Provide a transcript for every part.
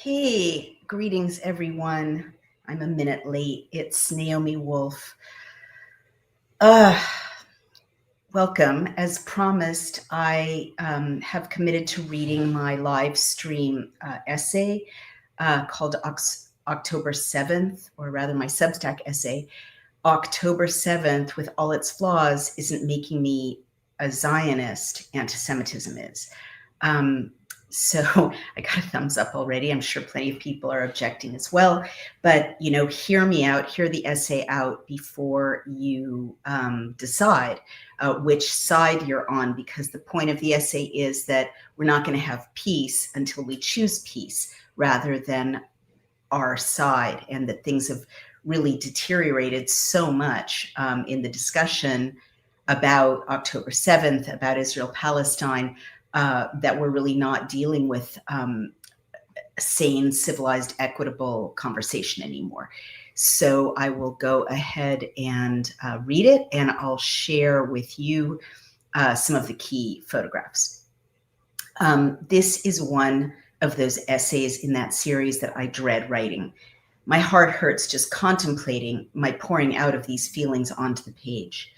Hey, greetings everyone. I'm a minute late. It's Naomi Wolf. Welcome. As promised, I have committed to reading my live stream essay called October 7th, or rather my Substack essay. October 7th, with all its flaws, isn't making me a Zionist. Anti-Semitism is. So I got a thumbs up already. I'm sure plenty of people are objecting as well. But, hear me out, hear the essay out before you decide which side you're on, because the point of the essay is that we're not going to have peace until we choose peace rather than our side, and that things have really deteriorated so much in the discussion about October 7th, about Israel-Palestine, that we're really not dealing with sane, civilized, equitable conversation anymore. So I will go ahead and read it, and I'll share with you some of the key photographs. This is one of those essays in that series that I dread writing. My heart hurts just contemplating my pouring out of these feelings onto the page.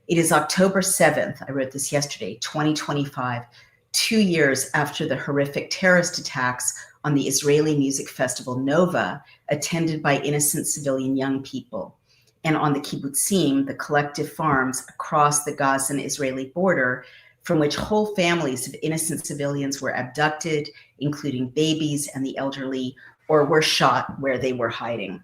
It is October 7th, I wrote this yesterday, 2025, 2 years after the horrific terrorist attacks on the Israeli music festival Nova, attended by innocent civilian young people, and on the kibbutzim, the collective farms across the Gazan Israeli border, from which whole families of innocent civilians were abducted, including babies and the elderly, or were shot where they were hiding.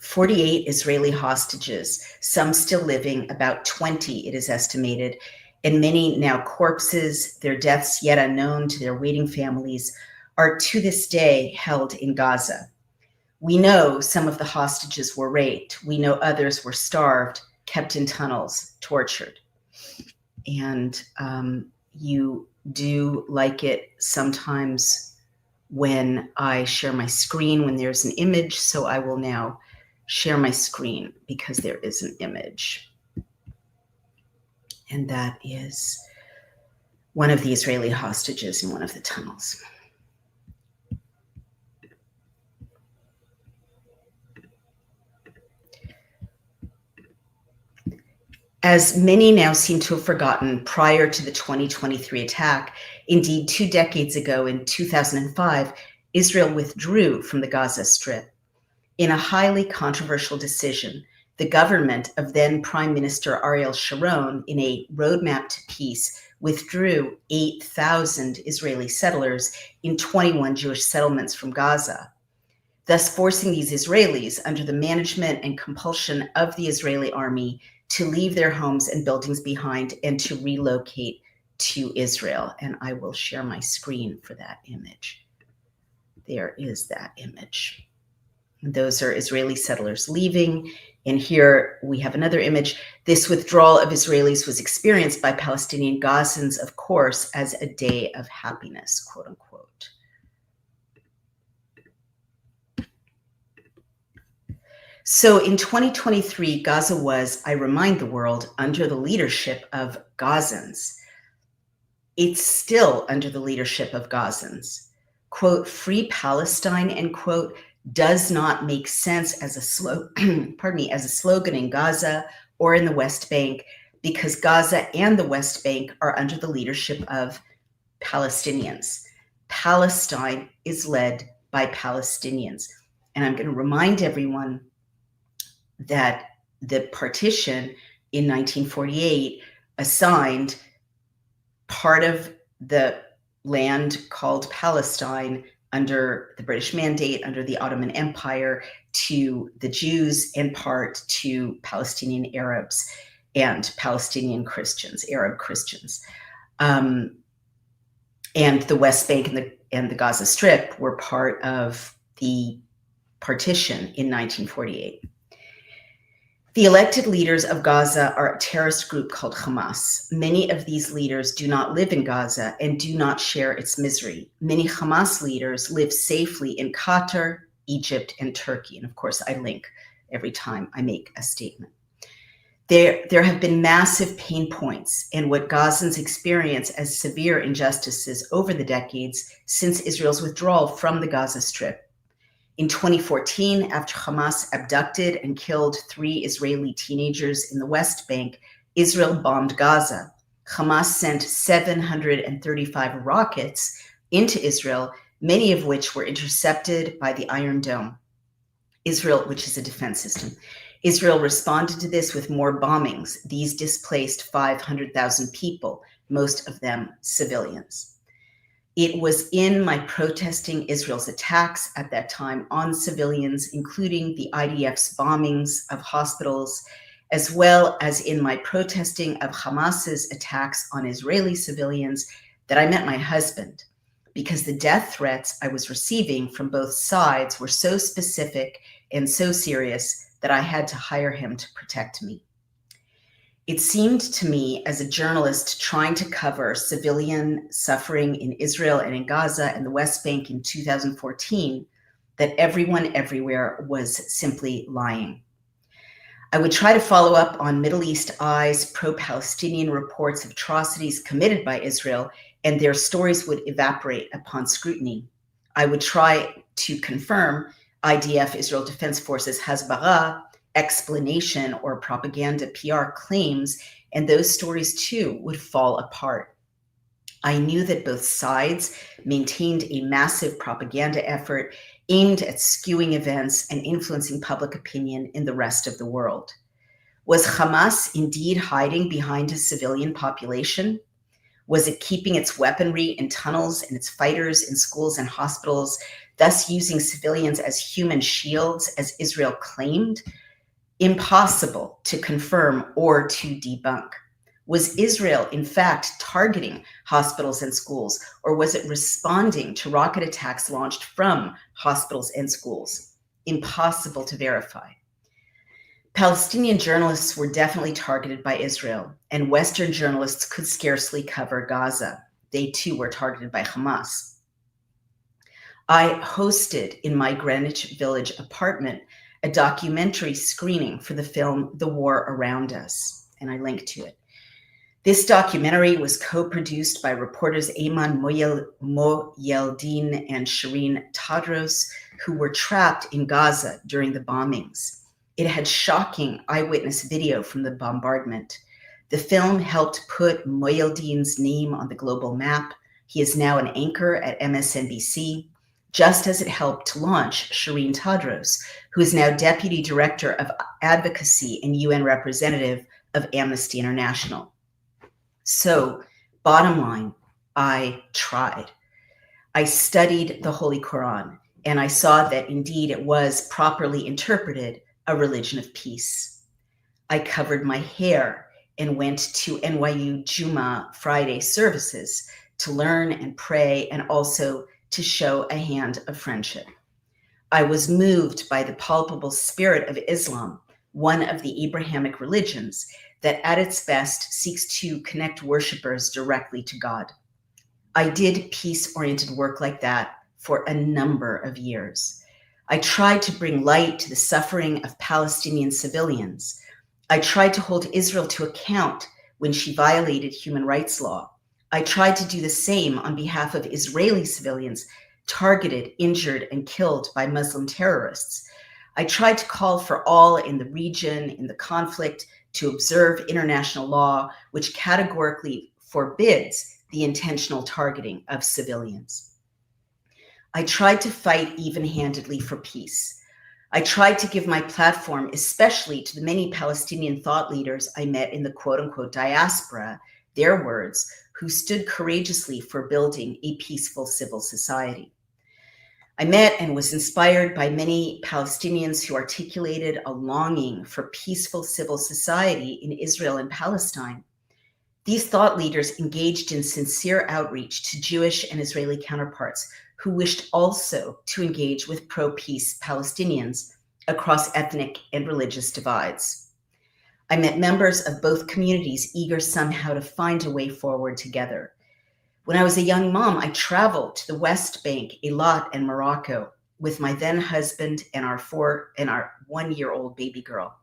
48 Israeli hostages, some still living, about 20 it is estimated, and many now corpses, their deaths yet unknown to their waiting families, are to this day held in Gaza. We know some of the hostages were raped. We know others were starved, kept in tunnels, tortured. And you do like it sometimes when I share my screen, when there's an image. So I will now share my screen because there is an image. And that is one of the Israeli hostages in one of the tunnels. As many now seem to have forgotten, prior to the 2023 attack, indeed 2 decades ago in 2005, Israel withdrew from the Gaza Strip. In a highly controversial decision, the government of then Prime Minister Ariel Sharon, in a roadmap to peace, withdrew 8,000 Israeli settlers in 21 Jewish settlements from Gaza, thus forcing these Israelis, under the management and compulsion of the Israeli army, to leave their homes and buildings behind and to relocate to Israel. And I will share my screen for that image. There is that image. Those are Israeli settlers leaving. And here we have another image. This withdrawal of Israelis was experienced by Palestinian Gazans, of course, as a day of happiness, quote unquote. So in 2023, Gaza was, I remind the world, under the leadership of Gazans. It's still under the leadership of Gazans. Quote, free Palestine, end quote, does not make sense as a slogan in Gaza or in the West Bank, because Gaza and the West Bank are under the leadership of Palestinians. Palestine is led by Palestinians. And I'm going to remind everyone that the partition in 1948 assigned part of the land called Palestine under the British Mandate, under the Ottoman Empire, to the Jews, and part to Palestinian Arabs and Palestinian Christians, Arab Christians. And the West Bank and the Gaza Strip were part of the partition in 1948. The elected leaders of Gaza are a terrorist group called Hamas. Many of these leaders do not live in Gaza and do not share its misery. Many Hamas leaders live safely in Qatar, Egypt, and Turkey. And of course, I link every time I make a statement. There have been massive pain points in what Gazans experience as severe injustices over the decades since Israel's withdrawal from the Gaza Strip. In 2014, after Hamas abducted and killed 3 Israeli teenagers in the West Bank, Israel bombed Gaza. Hamas sent 735 rockets into Israel, many of which were intercepted by the Iron Dome. Israel, which is a defense system. Israel responded to this with more bombings. These displaced 500,000 people, most of them civilians. It was in my protesting Israel's attacks at that time on civilians, including the IDF's bombings of hospitals, as well as in my protesting of Hamas's attacks on Israeli civilians, that I met my husband, because the death threats I was receiving from both sides were so specific and so serious that I had to hire him to protect me. It seemed to me, as a journalist trying to cover civilian suffering in Israel and in Gaza and the West Bank in 2014, that everyone everywhere was simply lying. I would try to follow up on Middle East Eye's pro-Palestinian reports of atrocities committed by Israel, and their stories would evaporate upon scrutiny. I would try to confirm IDF, Israel Defense Forces, Hasbara, explanation or propaganda PR claims, and those stories too would fall apart. I knew that both sides maintained a massive propaganda effort aimed at skewing events and influencing public opinion in the rest of the world. Was Hamas indeed hiding behind a civilian population? Was it keeping its weaponry in tunnels and its fighters in schools and hospitals, thus using civilians as human shields, as Israel claimed? Impossible to confirm or to debunk. Was Israel, in fact, targeting hospitals and schools, or was it responding to rocket attacks launched from hospitals and schools? Impossible to verify. Palestinian journalists were definitely targeted by Israel, and Western journalists could scarcely cover Gaza. They too were targeted by Hamas. I hosted in my Greenwich Village apartment a documentary screening for the film The War Around Us, and I linked to it. This documentary was co-produced by reporters Ayman Moyeldin and Shireen Tadros, who were trapped in Gaza during the bombings. It had shocking eyewitness video from the bombardment. The film helped put Moyeldin's name on the global map. He is now an anchor at MSNBC, just as it helped to launch Shireen Tadros, who is now Deputy Director of Advocacy and UN Representative of Amnesty International. So, bottom line, I tried. I studied the Holy Quran, and I saw that indeed it was properly interpreted a religion of peace. I covered my hair and went to NYU Juma Friday services to learn and pray, and also to show a hand of friendship. I was moved by the palpable spirit of Islam, one of the Abrahamic religions that at its best seeks to connect worshipers directly to God. I did peace-oriented work like that for a number of years. I tried to bring light to the suffering of Palestinian civilians. I tried to hold Israel to account when she violated human rights law. I tried to do the same on behalf of Israeli civilians targeted, injured, and killed by Muslim terrorists. I tried to call for all in the region, in the conflict, to observe international law, which categorically forbids the intentional targeting of civilians. I tried to fight even-handedly for peace. I tried to give my platform, especially to the many Palestinian thought leaders I met in the quote-unquote diaspora, their words, who stood courageously for building a peaceful civil society. I met and was inspired by many Palestinians who articulated a longing for peaceful civil society in Israel and Palestine. These thought leaders engaged in sincere outreach to Jewish and Israeli counterparts who wished also to engage with pro-peace Palestinians across ethnic and religious divides. I met members of both communities eager somehow to find a way forward together. When I was a young mom, I traveled to the West Bank, Eilat, and Morocco with my then husband and our 1-year-old baby girl.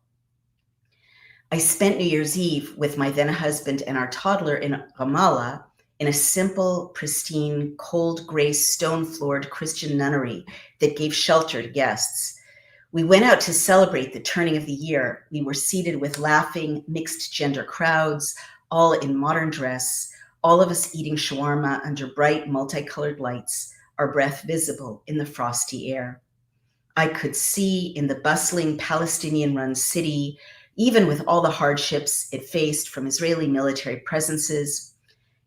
I spent New Year's Eve with my then husband and our toddler in Ramallah in a simple, pristine, cold gray, stone-floored Christian nunnery that gave shelter to guests. We went out to celebrate the turning of the year. We were seated with laughing, mixed-gender crowds, all in modern dress, all of us eating shawarma under bright, multicolored lights, our breath visible in the frosty air. I could see in the bustling Palestinian-run city, even with all the hardships it faced from Israeli military presences,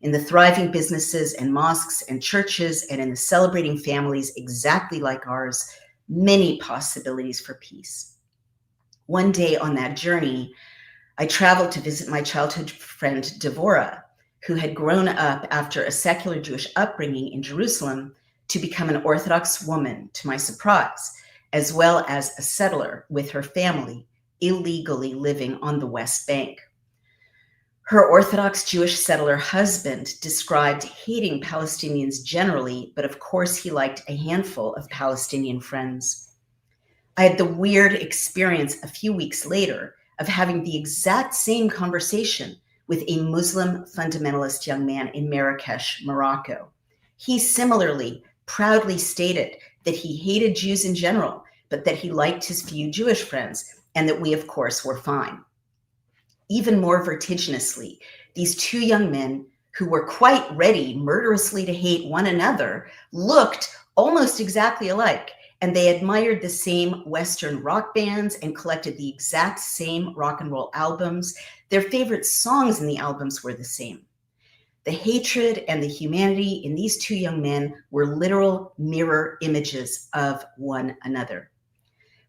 in the thriving businesses and mosques and churches, and in the celebrating families exactly like ours, many possibilities for peace. One day on that journey, I traveled to visit my childhood friend Devorah, who had grown up after a secular Jewish upbringing in Jerusalem to become an Orthodox woman, to my surprise, as well as a settler with her family, illegally living on the West Bank. Her Orthodox Jewish settler husband described hating Palestinians generally, but of course he liked a handful of Palestinian friends. I had the weird experience a few weeks later of having the exact same conversation with a Muslim fundamentalist young man in Marrakesh, Morocco. He similarly proudly stated that he hated Jews in general, but that he liked his few Jewish friends, and that we, of course, were fine. Even more vertiginously, these two young men who were quite ready murderously to hate one another looked almost exactly alike, and they admired the same Western rock bands and collected the exact same rock and roll albums. Their favorite songs in the albums were the same. The hatred and the humanity in these two young men were literal mirror images of one another.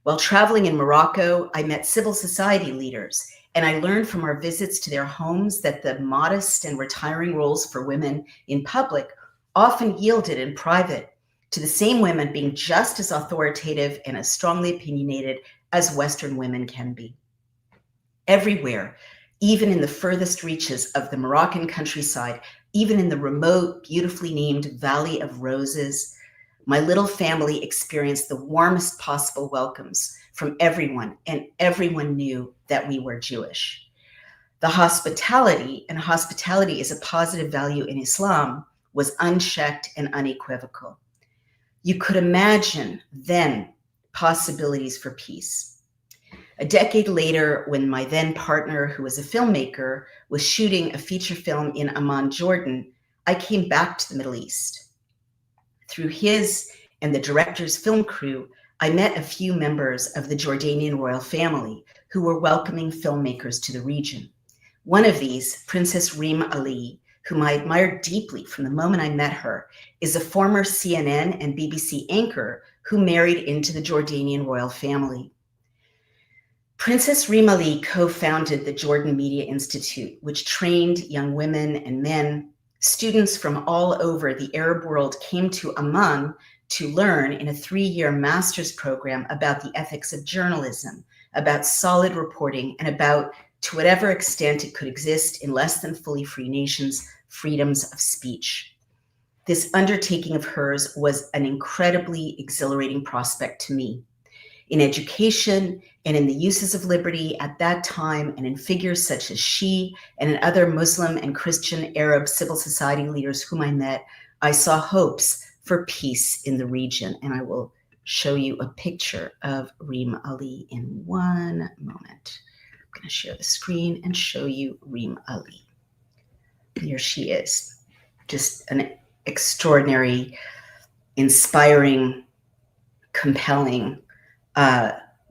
While traveling in Morocco, I met civil society leaders, and I learned from our visits to their homes that the modest and retiring roles for women in public often yielded in private to the same women being just as authoritative and as strongly opinionated as Western women can be. Everywhere, even in the furthest reaches of the Moroccan countryside, even in the remote, beautifully named Valley of Roses, my little family experienced the warmest possible welcomes from everyone, and everyone knew that we were Jewish. The hospitality, and hospitality is a positive value in Islam, was unchecked and unequivocal. You could imagine then possibilities for peace. A decade later, when my then partner, who was a filmmaker, was shooting a feature film in Amman, Jordan, I came back to the Middle East. Through his and the director's film crew, I met a few members of the Jordanian royal family who were welcoming filmmakers to the region. One of these, Princess Reem Ali, whom I admired deeply from the moment I met her, is a former CNN and BBC anchor who married into the Jordanian royal family. Princess Reem Ali co-founded the Jordan Media Institute, which trained young women and men. Students from all over the Arab world came to Amman to learn in a 3-year master's program about the ethics of journalism, about solid reporting, and about, to whatever extent it could exist in less than fully free nations, freedoms of speech. This undertaking of hers was an incredibly exhilarating prospect to me. In education and in the uses of liberty at that time, and in figures such as she and in other Muslim and Christian Arab civil society leaders whom I met, I saw hopes for peace in the region. And I will show you a picture of Reem Ali in one moment. I'm going to share the screen and show you Reem Ali. Here she is, just an extraordinary, inspiring, compelling,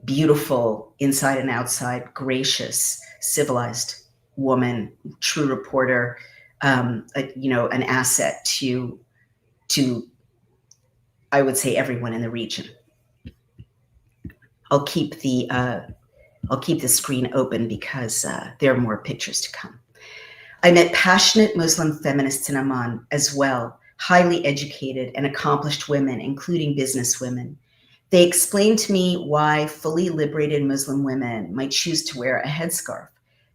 beautiful inside and outside, gracious, civilized woman, true reporter, an asset to I would say everyone in the region. I'll keep the screen open because there are more pictures to come. I met passionate Muslim feminists in Amman as well, highly educated and accomplished women, including business women. They explained to me why fully liberated Muslim women might choose to wear a headscarf.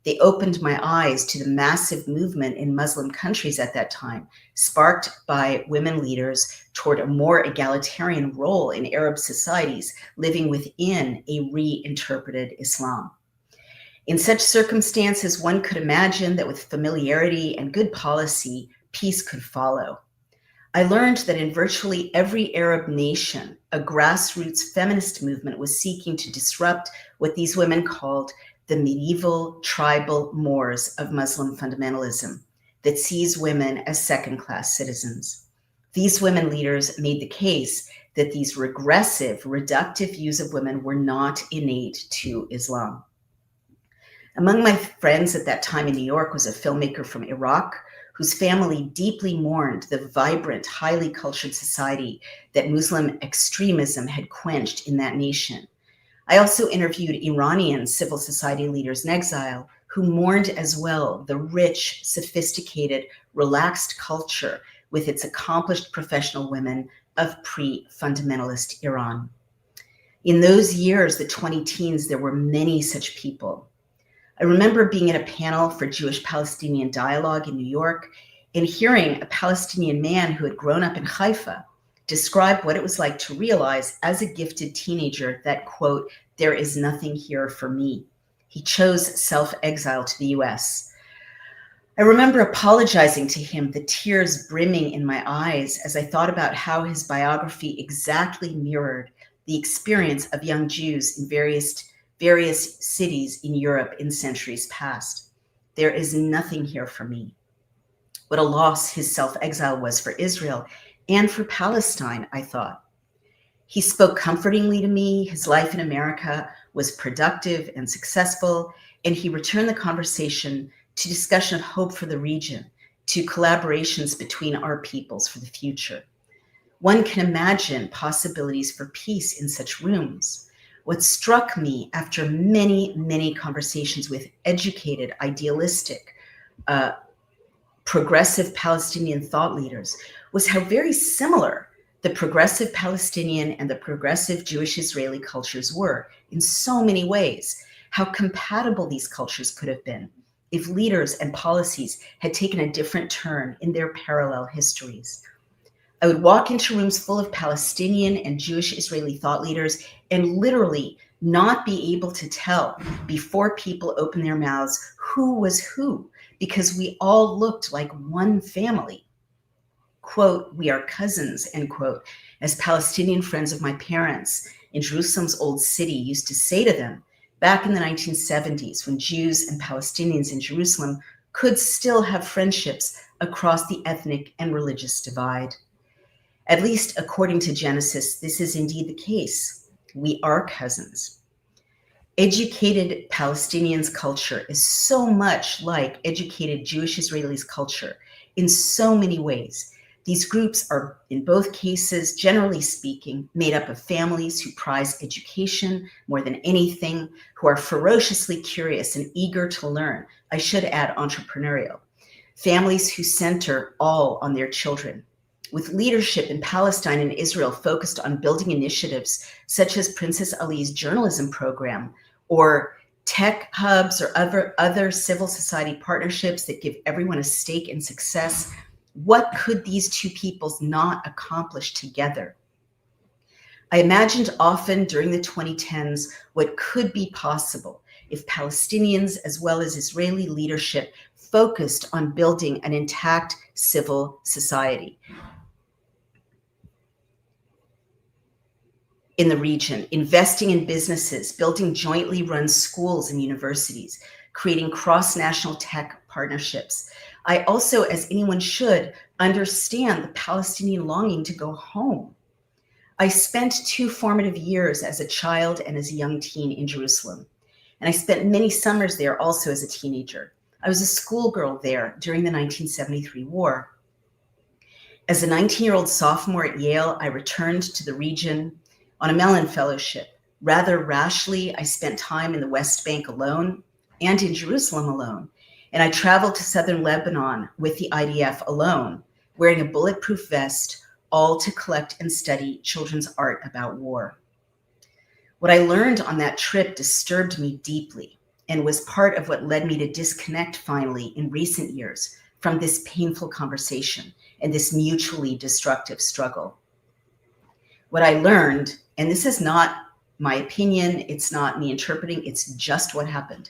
They opened my eyes to the massive movement in Muslim countries at that time, sparked by women leaders toward a more egalitarian role in Arab societies living within a reinterpreted Islam. In such circumstances, one could imagine that with familiarity and good policy, peace could follow. I learned that in virtually every Arab nation, a grassroots feminist movement was seeking to disrupt what these women called the medieval tribal mores of Muslim fundamentalism that sees women as second-class citizens. These women leaders made the case that these regressive, reductive views of women were not innate to Islam. Among my friends at that time in New York was a filmmaker from Iraq whose family deeply mourned the vibrant, highly cultured society that Muslim extremism had quenched in that nation. I also interviewed Iranian civil society leaders in exile who mourned as well the rich, sophisticated, relaxed culture with its accomplished professional women of pre-fundamentalist Iran. In those years, the 20-teens, there were many such people. I remember being at a panel for Jewish-Palestinian dialogue in New York and hearing a Palestinian man who had grown up in Haifa describe what it was like to realize as a gifted teenager that, quote, there is nothing here for me. He chose self-exile to the US. I remember apologizing to him, the tears brimming in my eyes as I thought about how his biography exactly mirrored the experience of young Jews in various cities in Europe in centuries past. There is nothing here for me. What a loss his self-exile was for Israel and for Palestine, I thought. He spoke comfortingly to me. His life in America was productive and successful, and he returned the conversation to discussion of hope for the region, to collaborations between our peoples for the future. One can imagine possibilities for peace in such rooms. What struck me after many, many conversations with educated, idealistic, progressive Palestinian thought leaders was how very similar the progressive Palestinian and the progressive Jewish Israeli cultures were in so many ways, how compatible these cultures could have been if leaders and policies had taken a different turn in their parallel histories. I would walk into rooms full of Palestinian and Jewish Israeli thought leaders and literally not be able to tell before people opened their mouths who was who, because we all looked like one family. Quote, we are cousins, end quote, as Palestinian friends of my parents in Jerusalem's old city used to say to them back in the 1970s when Jews and Palestinians in Jerusalem could still have friendships across the ethnic and religious divide. At least according to Genesis, this is indeed the case. We are cousins. Educated Palestinians' culture is so much like educated Jewish Israelis' culture in so many ways. These groups are, in both cases, generally speaking, made up of families who prize education more than anything, who are ferociously curious and eager to learn. I should add entrepreneurial. Families who center all on their children, with leadership in Palestine and Israel focused on building initiatives such as Princess Ali's journalism program or tech hubs or other civil society partnerships that give everyone a stake in success. What could these two peoples not accomplish together? I imagined often during the 2010s what could be possible if Palestinians as well as Israeli leadership focused on building an intact civil society in the region, investing in businesses, building jointly run schools and universities, creating cross-national tech partnerships. I also, as anyone should, understand the Palestinian longing to go home. I spent 2 formative years as a child and as a young teen in Jerusalem, and I spent many summers there also as a teenager. I was a schoolgirl there during the 1973 war. As a 19-year-old sophomore at Yale, I returned to the region on a Mellon Fellowship. Rather rashly, I spent time in the West Bank alone and in Jerusalem alone. And I traveled to southern Lebanon with the IDF alone, wearing a bulletproof vest, all to collect and study children's art about war. What I learned on that trip disturbed me deeply and was part of what led me to disconnect finally in recent years from this painful conversation and this mutually destructive struggle. What I learned, and this is not my opinion, it's not me interpreting, it's just what happened.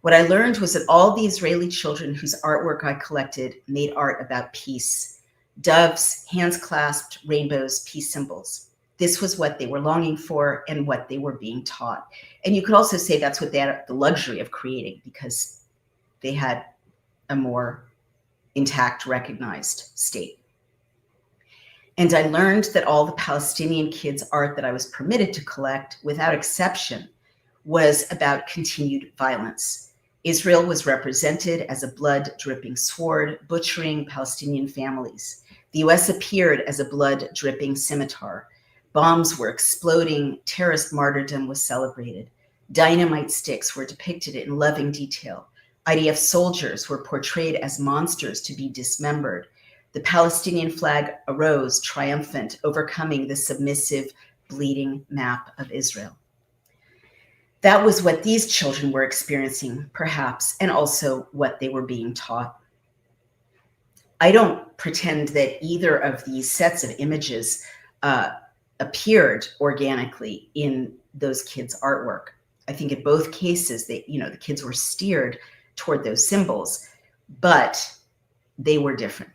What I learned was that all the Israeli children whose artwork I collected made art about peace. Doves, hands clasped, rainbows, peace symbols. This was what they were longing for and what they were being taught. And you could also say that's what they had the luxury of creating, because they had a more intact, recognized state. And I learned that all the Palestinian kids' art that I was permitted to collect, without exception, was about continued violence. Israel was represented as a blood-dripping sword, butchering Palestinian families. The US appeared as a blood-dripping scimitar. Bombs were exploding, terrorist martyrdom was celebrated. Dynamite sticks were depicted in loving detail. IDF soldiers were portrayed as monsters to be dismembered. The Palestinian flag arose triumphant, overcoming the submissive, bleeding map of Israel. That was what these children were experiencing, perhaps, and also what they were being taught. I don't pretend that either of these sets of images appeared organically in those kids' artwork. I think in both cases, the kids were steered toward those symbols, but they were different.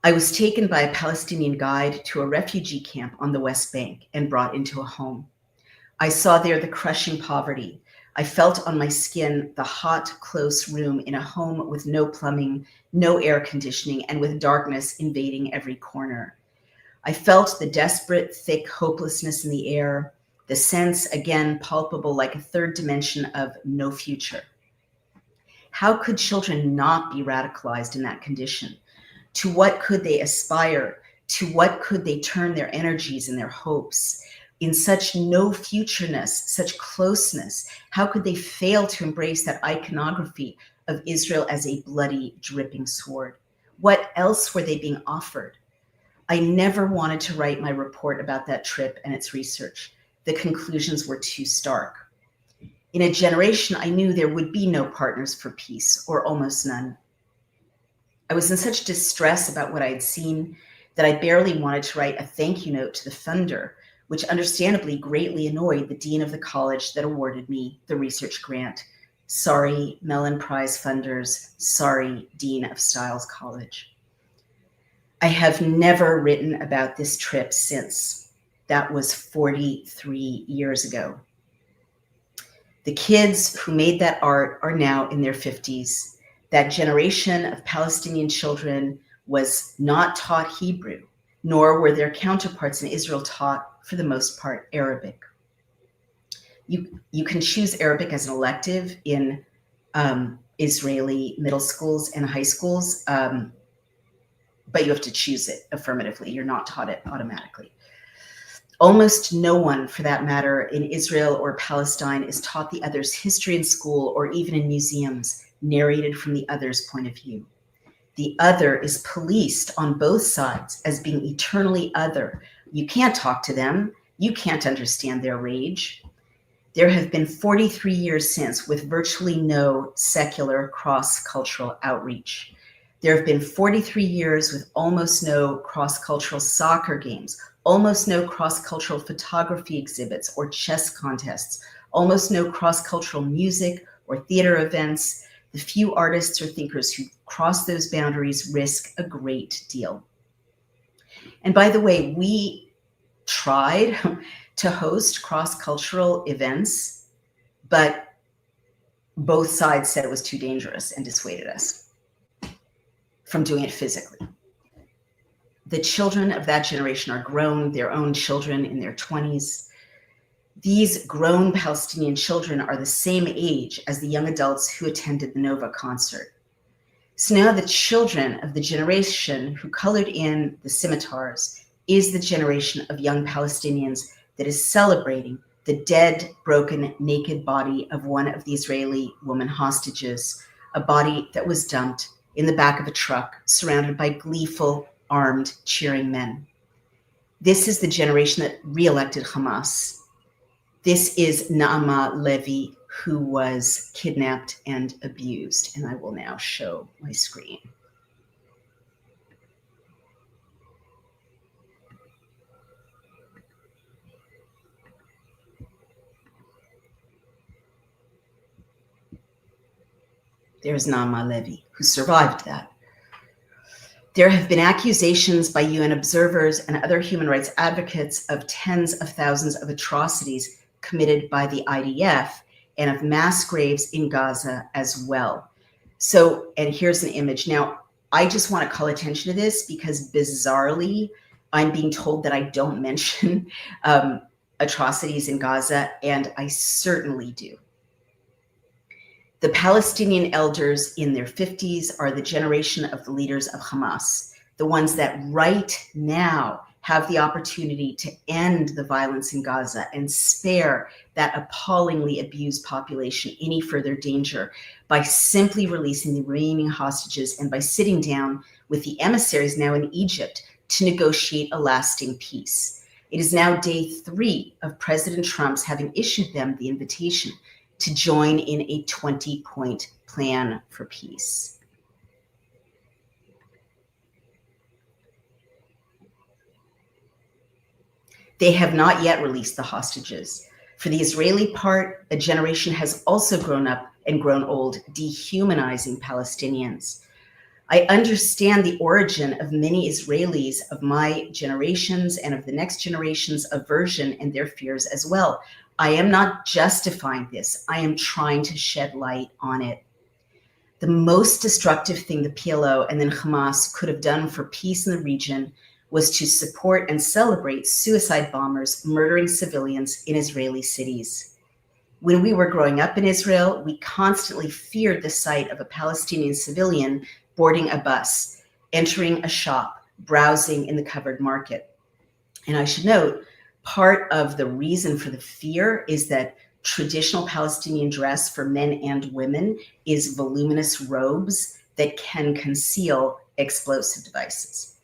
I was taken by a Palestinian guide to a refugee camp on the West Bank and brought into a home. I saw there the crushing poverty. I felt on my skin the hot, close room in a home with no plumbing, no air conditioning, and with darkness invading every corner. I felt the desperate, thick hopelessness in the air, the sense, again, palpable like a third dimension of no future. How could children not be radicalized in that condition? To what could they aspire? To what could they turn their energies and their hopes? In such no futureness, such closeness, how could they fail to embrace that iconography of Israel as a bloody, dripping sword? What else were they being offered? I never wanted to write my report about that trip and its research. The conclusions were too stark. In a generation, I knew there would be no partners for peace, or almost none. I was in such distress about what I had seen that I barely wanted to write a thank you note to the funder, which understandably greatly annoyed the dean of the college that awarded me the research grant. Sorry, Mellon Prize funders. Sorry, Dean of Stiles College. I have never written about this trip since. That was 43 years ago. The kids who made that art are now in their 50s. That generation of Palestinian children was not taught Hebrew, nor were their counterparts in Israel taught, for the most part, Arabic. You can choose Arabic as an elective in Israeli middle schools and high schools, but you have to choose it affirmatively. You're not taught it automatically. Almost no one, for that matter, in Israel or Palestine is taught the other's history in school or even in museums, narrated from the other's point of view. The other is policed on both sides as being eternally other. You can't talk to them. You can't understand their rage. There have been 43 years since with virtually no secular cross-cultural outreach. There have been 43 years with almost no cross-cultural soccer games, almost no cross-cultural photography exhibits or chess contests, almost no cross-cultural music or theater events. The few artists or thinkers who cross those boundaries risk a great deal. And by the way, we tried to host cross-cultural events, but both sides said it was too dangerous and dissuaded us from doing it physically. The children of that generation are grown, their own children in their 20s. These grown Palestinian children are the same age as the young adults who attended the Nova concert. So now the children of the generation who colored in the scimitars is the generation of young Palestinians that is celebrating the dead, broken, naked body of one of the Israeli woman hostages, a body that was dumped in the back of a truck surrounded by gleeful, armed, cheering men. This is the generation that re-elected Hamas. This is Naama Levy, who was kidnapped and abused. And I will now show my screen. There's Naama Levy, who survived that. There have been accusations by UN observers and other human rights advocates of tens of thousands of atrocities committed by the IDF and of mass graves in Gaza as well. So, and here's an image. Now, I just want to call attention to this because bizarrely, I'm being told that I don't mention atrocities in Gaza, and I certainly do. The Palestinian elders in their 50s are the generation of the leaders of Hamas, the ones that right now have the opportunity to end the violence in Gaza and spare that appallingly abused population any further danger by simply releasing the remaining hostages and by sitting down with the emissaries now in Egypt to negotiate a lasting peace. It is now day 3 of President Trump's having issued them the invitation to join in a 20-point plan for peace. They have not yet released the hostages. For the Israeli part, a generation has also grown up and grown old, dehumanizing Palestinians. I understand the origin of many Israelis of my generations and of the next generation's aversion and their fears as well. I am not justifying this. I am trying to shed light on it. The most destructive thing the PLO and then Hamas could have done for peace in the region was to support and celebrate suicide bombers murdering civilians in Israeli cities. When we were growing up in Israel, we constantly feared the sight of a Palestinian civilian boarding a bus, entering a shop, browsing in the covered market. And I should note, part of the reason for the fear is that traditional Palestinian dress for men and women is voluminous robes that can conceal explosive devices.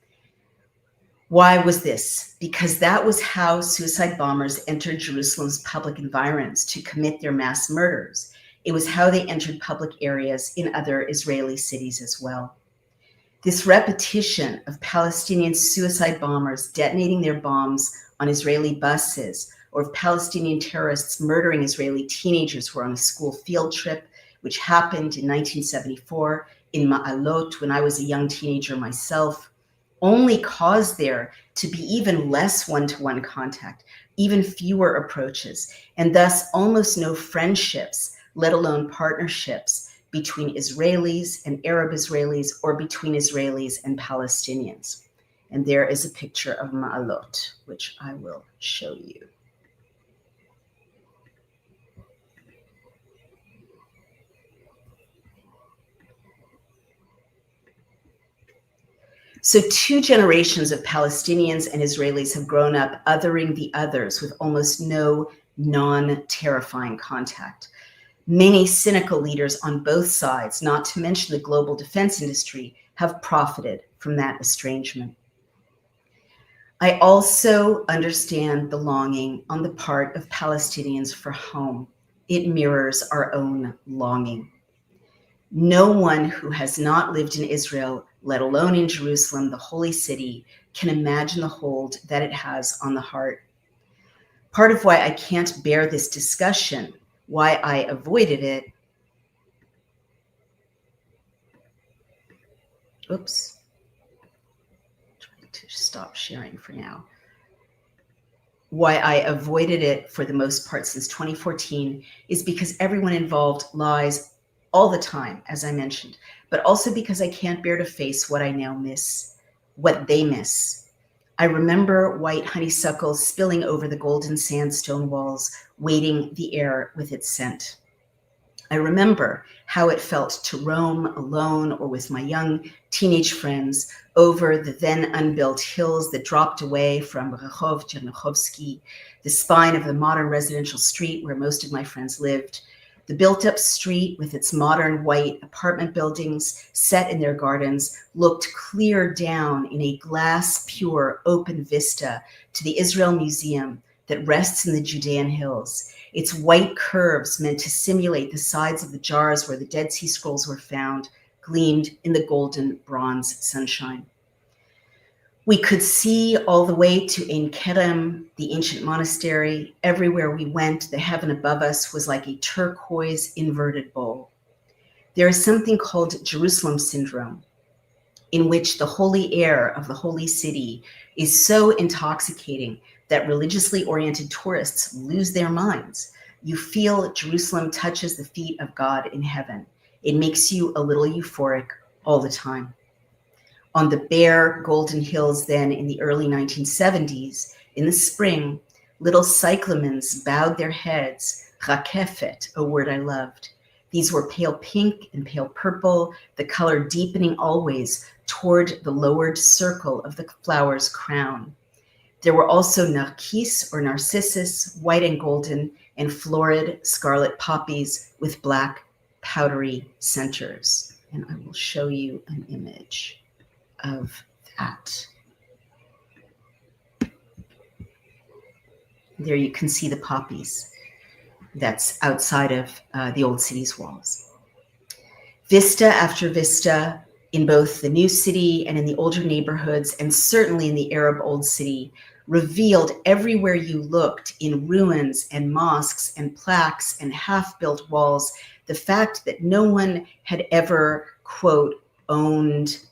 Why was this? Because that was how suicide bombers entered Jerusalem's public environs to commit their mass murders. It was how they entered public areas in other Israeli cities as well. This repetition of Palestinian suicide bombers detonating their bombs on Israeli buses, or of Palestinian terrorists murdering Israeli teenagers who were on a school field trip, which happened in 1974 in Ma'alot when I was a young teenager myself, only caused there to be even less one-to-one contact, even fewer approaches, and thus almost no friendships, let alone partnerships between Israelis and Arab Israelis or between Israelis and Palestinians. And there is a picture of Ma'alot, which I will show you. So 2 generations of Palestinians and Israelis have grown up othering the others with almost no non-terrifying contact. Many cynical leaders on both sides, not to mention the global defense industry, have profited from that estrangement. I also understand the longing on the part of Palestinians for home. It mirrors our own longing. No one who has not lived in Israel, let alone in Jerusalem, the holy city, can imagine the hold that it has on the heart. Part of why I can't bear this discussion, why I avoided it, oops, trying to stop sharing for now. Why I avoided it for the most part since 2014 is because everyone involved lies all the time, as I mentioned, but also because I can't bear to face what I now miss, what they miss. I remember white honeysuckles spilling over the golden sandstone walls, weighting the air with its scent. I remember how it felt to roam alone or with my young teenage friends over the then unbuilt hills that dropped away from Rehov Chernichovsky, the spine of the modern residential street where most of my friends lived. The built-up street with its modern white apartment buildings set in their gardens looked clear down in a glass-pure open vista to the Israel Museum that rests in the Judean hills. Its white curves meant to simulate the sides of the jars where the Dead Sea Scrolls were found, gleamed in the golden bronze sunshine. We could see all the way to Ein Kerem, the ancient monastery. Everywhere we went, the heaven above us was like a turquoise inverted bowl. There is something called Jerusalem syndrome, in which the holy air of the holy city is so intoxicating that religiously oriented tourists lose their minds. You feel Jerusalem touches the feet of God in heaven. It makes you a little euphoric all the time. On the bare golden hills then in the early 1970s, in the spring, little cyclamens bowed their heads, rakefet, a word I loved. These were pale pink and pale purple, the color deepening always toward the lowered circle of the flower's crown. There were also narcisse or narcissus, white and golden, and florid scarlet poppies with black powdery centers. And I will show you an image of that. There you can see the poppies. That's outside of the old city's walls. Vista after vista in both the new city and in the older neighborhoods, and certainly in the Arab old city, revealed everywhere you looked in ruins and mosques and plaques and half-built walls the fact that no one had ever, quote, owned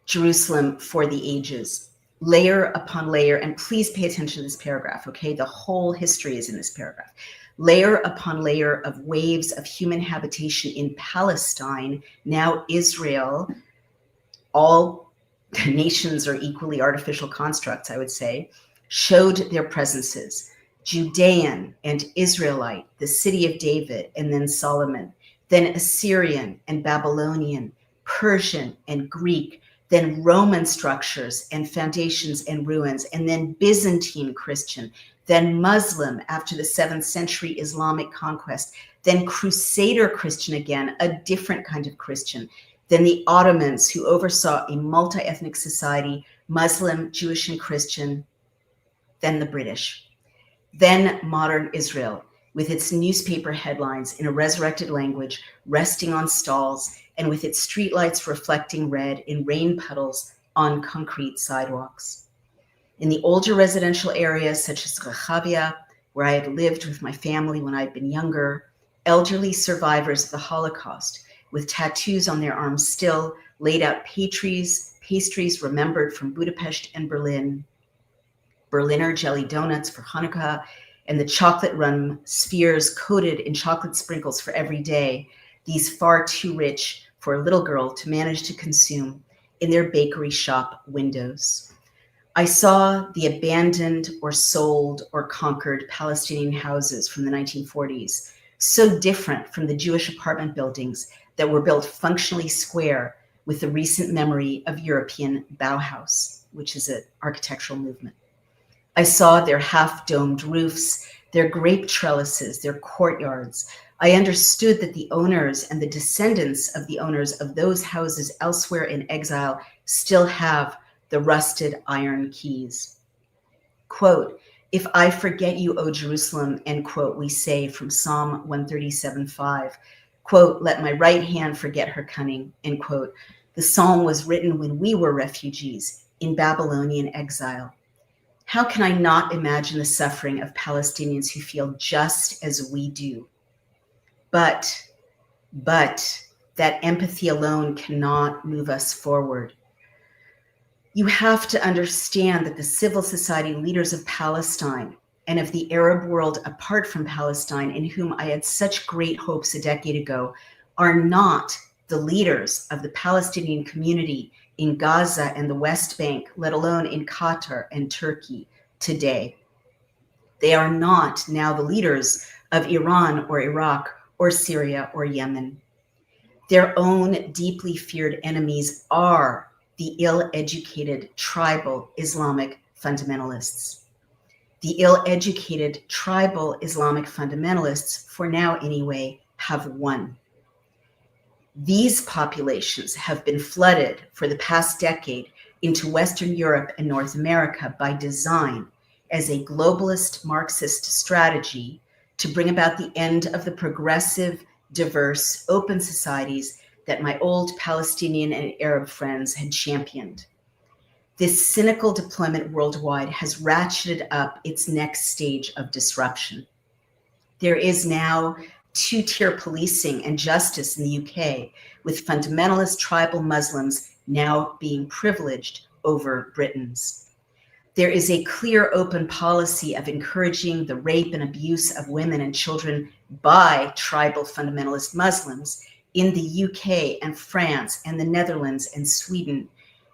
Jerusalem for the ages, layer upon layer. And please pay attention to this paragraph, okay? The whole history is in this paragraph. Layer upon layer of waves of human habitation in Palestine, now Israel. All nations are equally artificial constructs, I would say, showed their presences. Judean and Israelite, the city of David, and then Solomon, then Assyrian and Babylonian, Persian and Greek, then Roman structures and foundations and ruins, and then Byzantine Christian, then Muslim after the 7th century Islamic conquest, then Crusader Christian again, a different kind of Christian, then the Ottomans who oversaw a multi-ethnic society, Muslim, Jewish, and Christian, then the British, then modern Israel with its newspaper headlines in a resurrected language resting on stalls, and with its streetlights reflecting red in rain puddles on concrete sidewalks. In the older residential areas such as Rehavia, where I had lived with my family when I'd been younger, elderly survivors of the Holocaust with tattoos on their arms still laid out pastries remembered from Budapest and Berlin, Berliner jelly donuts for Hanukkah, and the chocolate rum spheres coated in chocolate sprinkles for every day, these far too rich for a little girl to manage to consume in their bakery shop windows. I saw the abandoned or sold or conquered Palestinian houses from the 1940s, so different from the Jewish apartment buildings that were built functionally square with the recent memory of European Bauhaus, which is an architectural movement. I saw their half-domed roofs, their grape trellises, their courtyards. I understood that the owners and the descendants of the owners of those houses elsewhere in exile still have the rusted iron keys. Quote, "If I forget you, O Jerusalem," end quote, we say from Psalm 137:5. Quote, "Let my right hand forget her cunning," end quote. The psalm was written when we were refugees in Babylonian exile. How can I not imagine the suffering of Palestinians who feel just as we do? But that empathy alone cannot move us forward. You have to understand that the civil society leaders of Palestine and of the Arab world apart from Palestine, in whom I had such great hopes a decade ago, are not the leaders of the Palestinian community in Gaza and the West Bank, let alone in Qatar and Turkey today. They are not now the leaders of Iran or Iraq or Syria or Yemen. Their own deeply feared enemies are the ill-educated tribal Islamic fundamentalists. The ill-educated tribal Islamic fundamentalists, for now anyway, have won. These populations have been flooded for the past decade into Western Europe and North America by design as a globalist Marxist strategy to bring about the end of the progressive, diverse, open societies that my old Palestinian and Arab friends had championed. This cynical deployment worldwide has ratcheted up its next stage of disruption. There is now two-tier policing and justice in the UK, with fundamentalist tribal Muslims now being privileged over Britons. There is a clear open policy of encouraging the rape and abuse of women and children by tribal fundamentalist Muslims in the UK and France and the Netherlands and Sweden.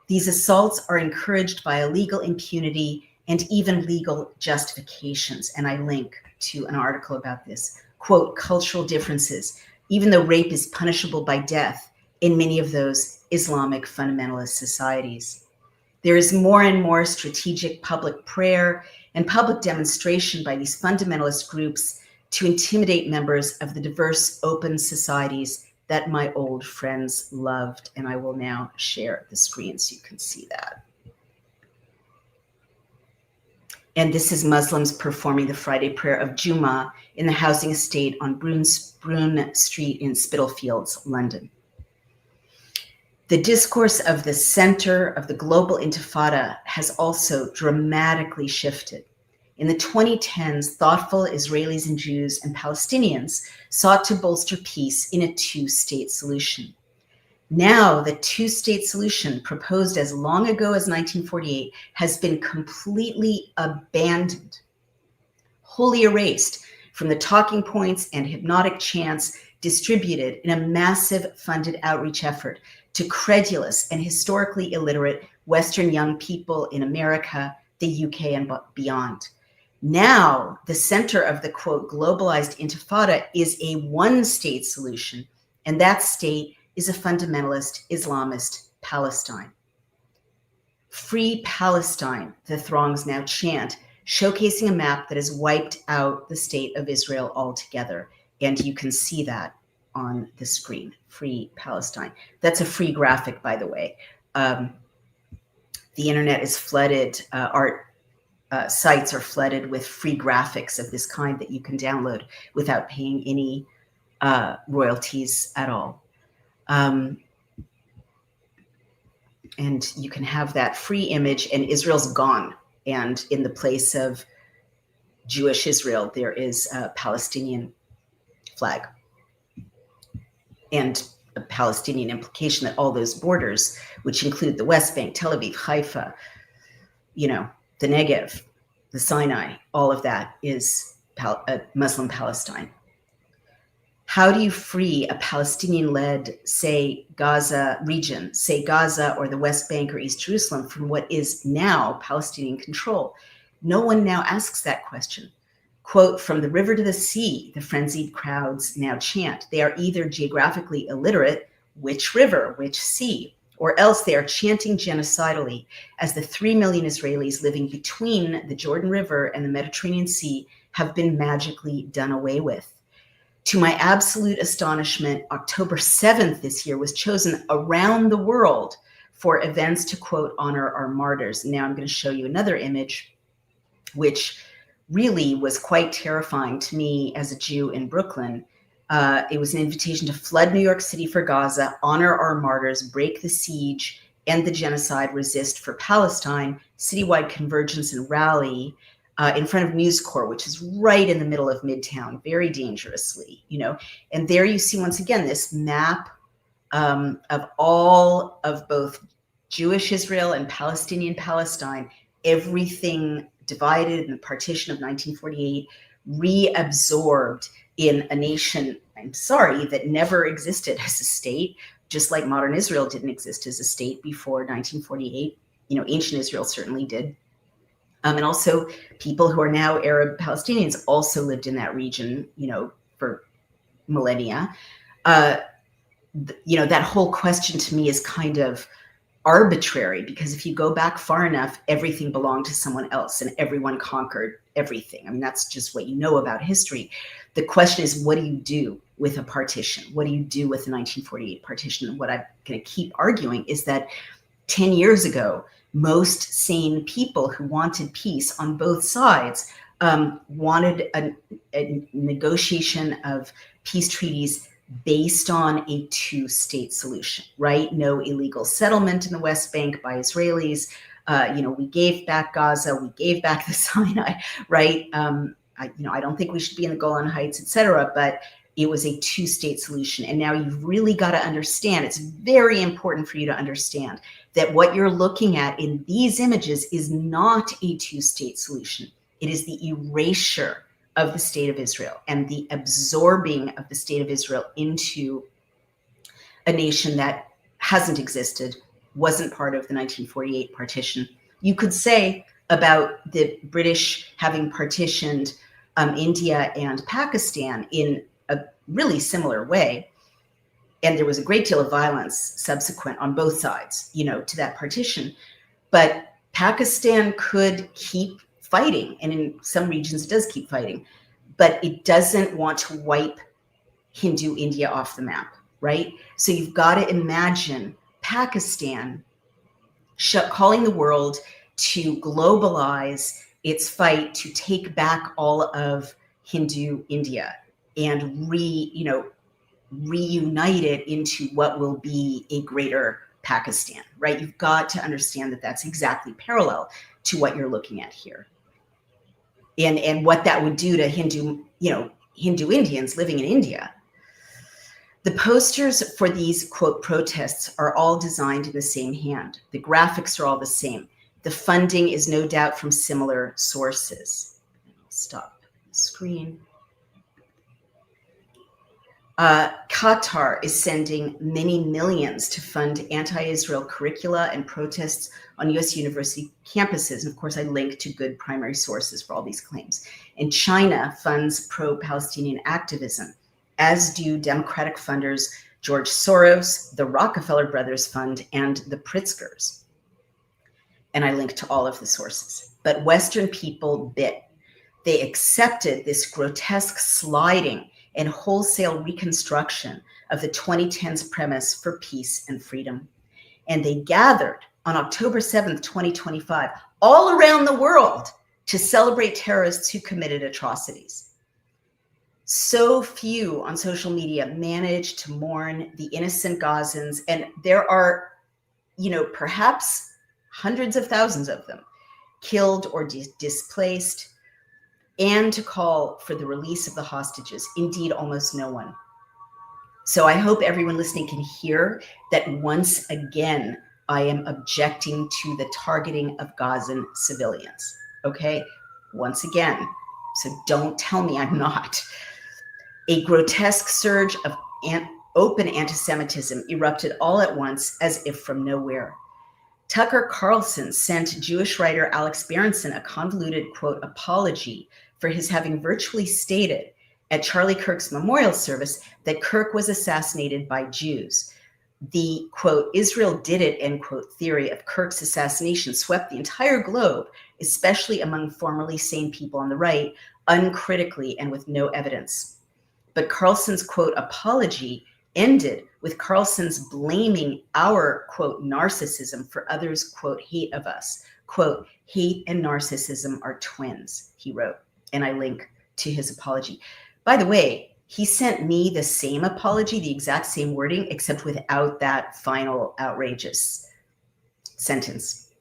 These assaults are encouraged by a legal impunity and even legal justifications. And I link to an article about this. Quote, cultural differences, even though rape is punishable by death in many of those Islamic fundamentalist societies. There is more and more strategic public prayer and public demonstration by these fundamentalist groups to intimidate members of the diverse open societies that my old friends loved. And I will now share the screen so you can see that. And this is Muslims performing the Friday prayer of Jummah in the housing estate on Brune Street in Spitalfields, London. The discourse of the center of the global intifada has also dramatically shifted. In the 2010s, thoughtful Israelis and Jews and Palestinians sought to bolster peace in a two-state solution. Now, the two-state solution, proposed as long ago as 1948, has been completely abandoned, wholly erased from the talking points and hypnotic chants distributed in a massive funded outreach effort to credulous and historically illiterate Western young people in America, the UK, and beyond. Now, the center of the, quote, globalized intifada is a one-state solution, and that state is a fundamentalist Islamist Palestine. Free Palestine, the throngs now chant, showcasing a map that has wiped out the state of Israel altogether. And you can see that on the screen, Free Palestine. That's a free graphic, by the way. The internet is flooded, art sites are flooded with free graphics of this kind that you can download without paying any royalties at all. And you can have that free image, and Israel's gone. And in the place of Jewish Israel, there is a Palestinian flag and a Palestinian implication that all those borders, which include the West Bank, Tel Aviv, Haifa, you know, the Negev, the Sinai, all of that is Muslim Palestine. How do you free a Palestinian-led, say, Gaza region, say Gaza or the West Bank or East Jerusalem, from what is now Palestinian control? No one now asks that question. Quote, from the river to the sea, the frenzied crowds now chant. They are either geographically illiterate, which river, which sea, or else they are chanting genocidally as the 3 million Israelis living between the Jordan River and the Mediterranean Sea have been magically done away with. To my absolute astonishment, October 7th this year was chosen around the world for events to, quote, honor our martyrs. Now I'm going to show you another image, which really was quite terrifying to me as a Jew in Brooklyn. It was an invitation to flood New York City for Gaza, honor our martyrs, break the siege, end the genocide, resist for Palestine, citywide convergence and rally in front of News Corps, which is right in the middle of Midtown, very dangerously, you know. And there you see, once again, this map of all of both Jewish Israel and Palestinian Palestine, everything divided in the partition of 1948, reabsorbed in a nation, I'm sorry, that never existed as a state, just like modern Israel didn't exist as a state before 1948. You know, ancient Israel certainly did. And also people who are now Arab Palestinians also lived in that region, you know, for millennia. You know, that whole question to me is kind of arbitrary, because if you go back far enough, everything belonged to someone else and everyone conquered everything. I mean, that's just what you know about history. The question is, what do you do with a partition? What do you do with the 1948 partition? And what I'm going to keep arguing is that 10 years ago, most sane people who wanted peace on both sides wanted a negotiation of peace treaties based on a two-state solution, right? No illegal settlement in the West Bank by Israelis. You know, we gave back Gaza, we gave back the Sinai, right? I don't think we should be in the Golan Heights, et cetera, but it was a two-state solution. And now you've really got to understand, it's very important for you to understand that what you're looking at in these images is not a two-state solution. It is the erasure of the state of Israel and the absorbing of the state of Israel into a nation that hasn't existed, wasn't part of the 1948 partition. You could say about the British having partitioned India and Pakistan in a really similar way. And there was a great deal of violence subsequent on both sides, to that partition. But Pakistan could keep fighting, and in some regions it does keep fighting, but it doesn't want to wipe Hindu India off the map, right? So you've got to imagine Pakistan calling the world to globalize its fight to take back all of Hindu India and reunite it into what will be a greater Pakistan, right? You've got to understand that that's exactly parallel to what you're looking at here. And what that would do to Hindu Indians living in India. The posters for these, quote, protests are all designed in the same hand. The graphics are all the same. The funding is no doubt from similar sources. Stop the screen. Qatar is sending many millions to fund anti-Israel curricula and protests on U.S. university campuses. And of course, I link to good primary sources for all these claims. And China funds pro-Palestinian activism, as do Democratic funders George Soros, the Rockefeller Brothers Fund, and the Pritzkers. And I link to all of the sources. But Western people bit. They accepted this grotesque sliding and wholesale reconstruction of the 2010s premise for peace and freedom. And they gathered on October 7th, 2025, all around the world to celebrate terrorists who committed atrocities. So few on social media managed to mourn the innocent Gazans, and there are, perhaps hundreds of thousands of them killed or displaced, and to call for the release of the hostages. Indeed, almost no one. So I hope everyone listening can hear that once again, I am objecting to the targeting of Gazan civilians. Okay? Once again. So don't tell me I'm not. A grotesque surge of open anti-Semitism erupted all at once as if from nowhere. Tucker Carlson sent Jewish writer Alex Berenson a convoluted, quote, apology for his having virtually stated at Charlie Kirk's memorial service that Kirk was assassinated by Jews. The, quote, Israel did it, end quote, theory of Kirk's assassination swept the entire globe, especially among formerly sane people on the right, uncritically and with no evidence. But Carlson's, quote, apology ended with Carlson's blaming our, quote, narcissism for others' quote, hate of us. Quote, hate and narcissism are twins, he wrote. And I link to his apology. By the way, he sent me the same apology, the exact same wording, except without that final outrageous sentence.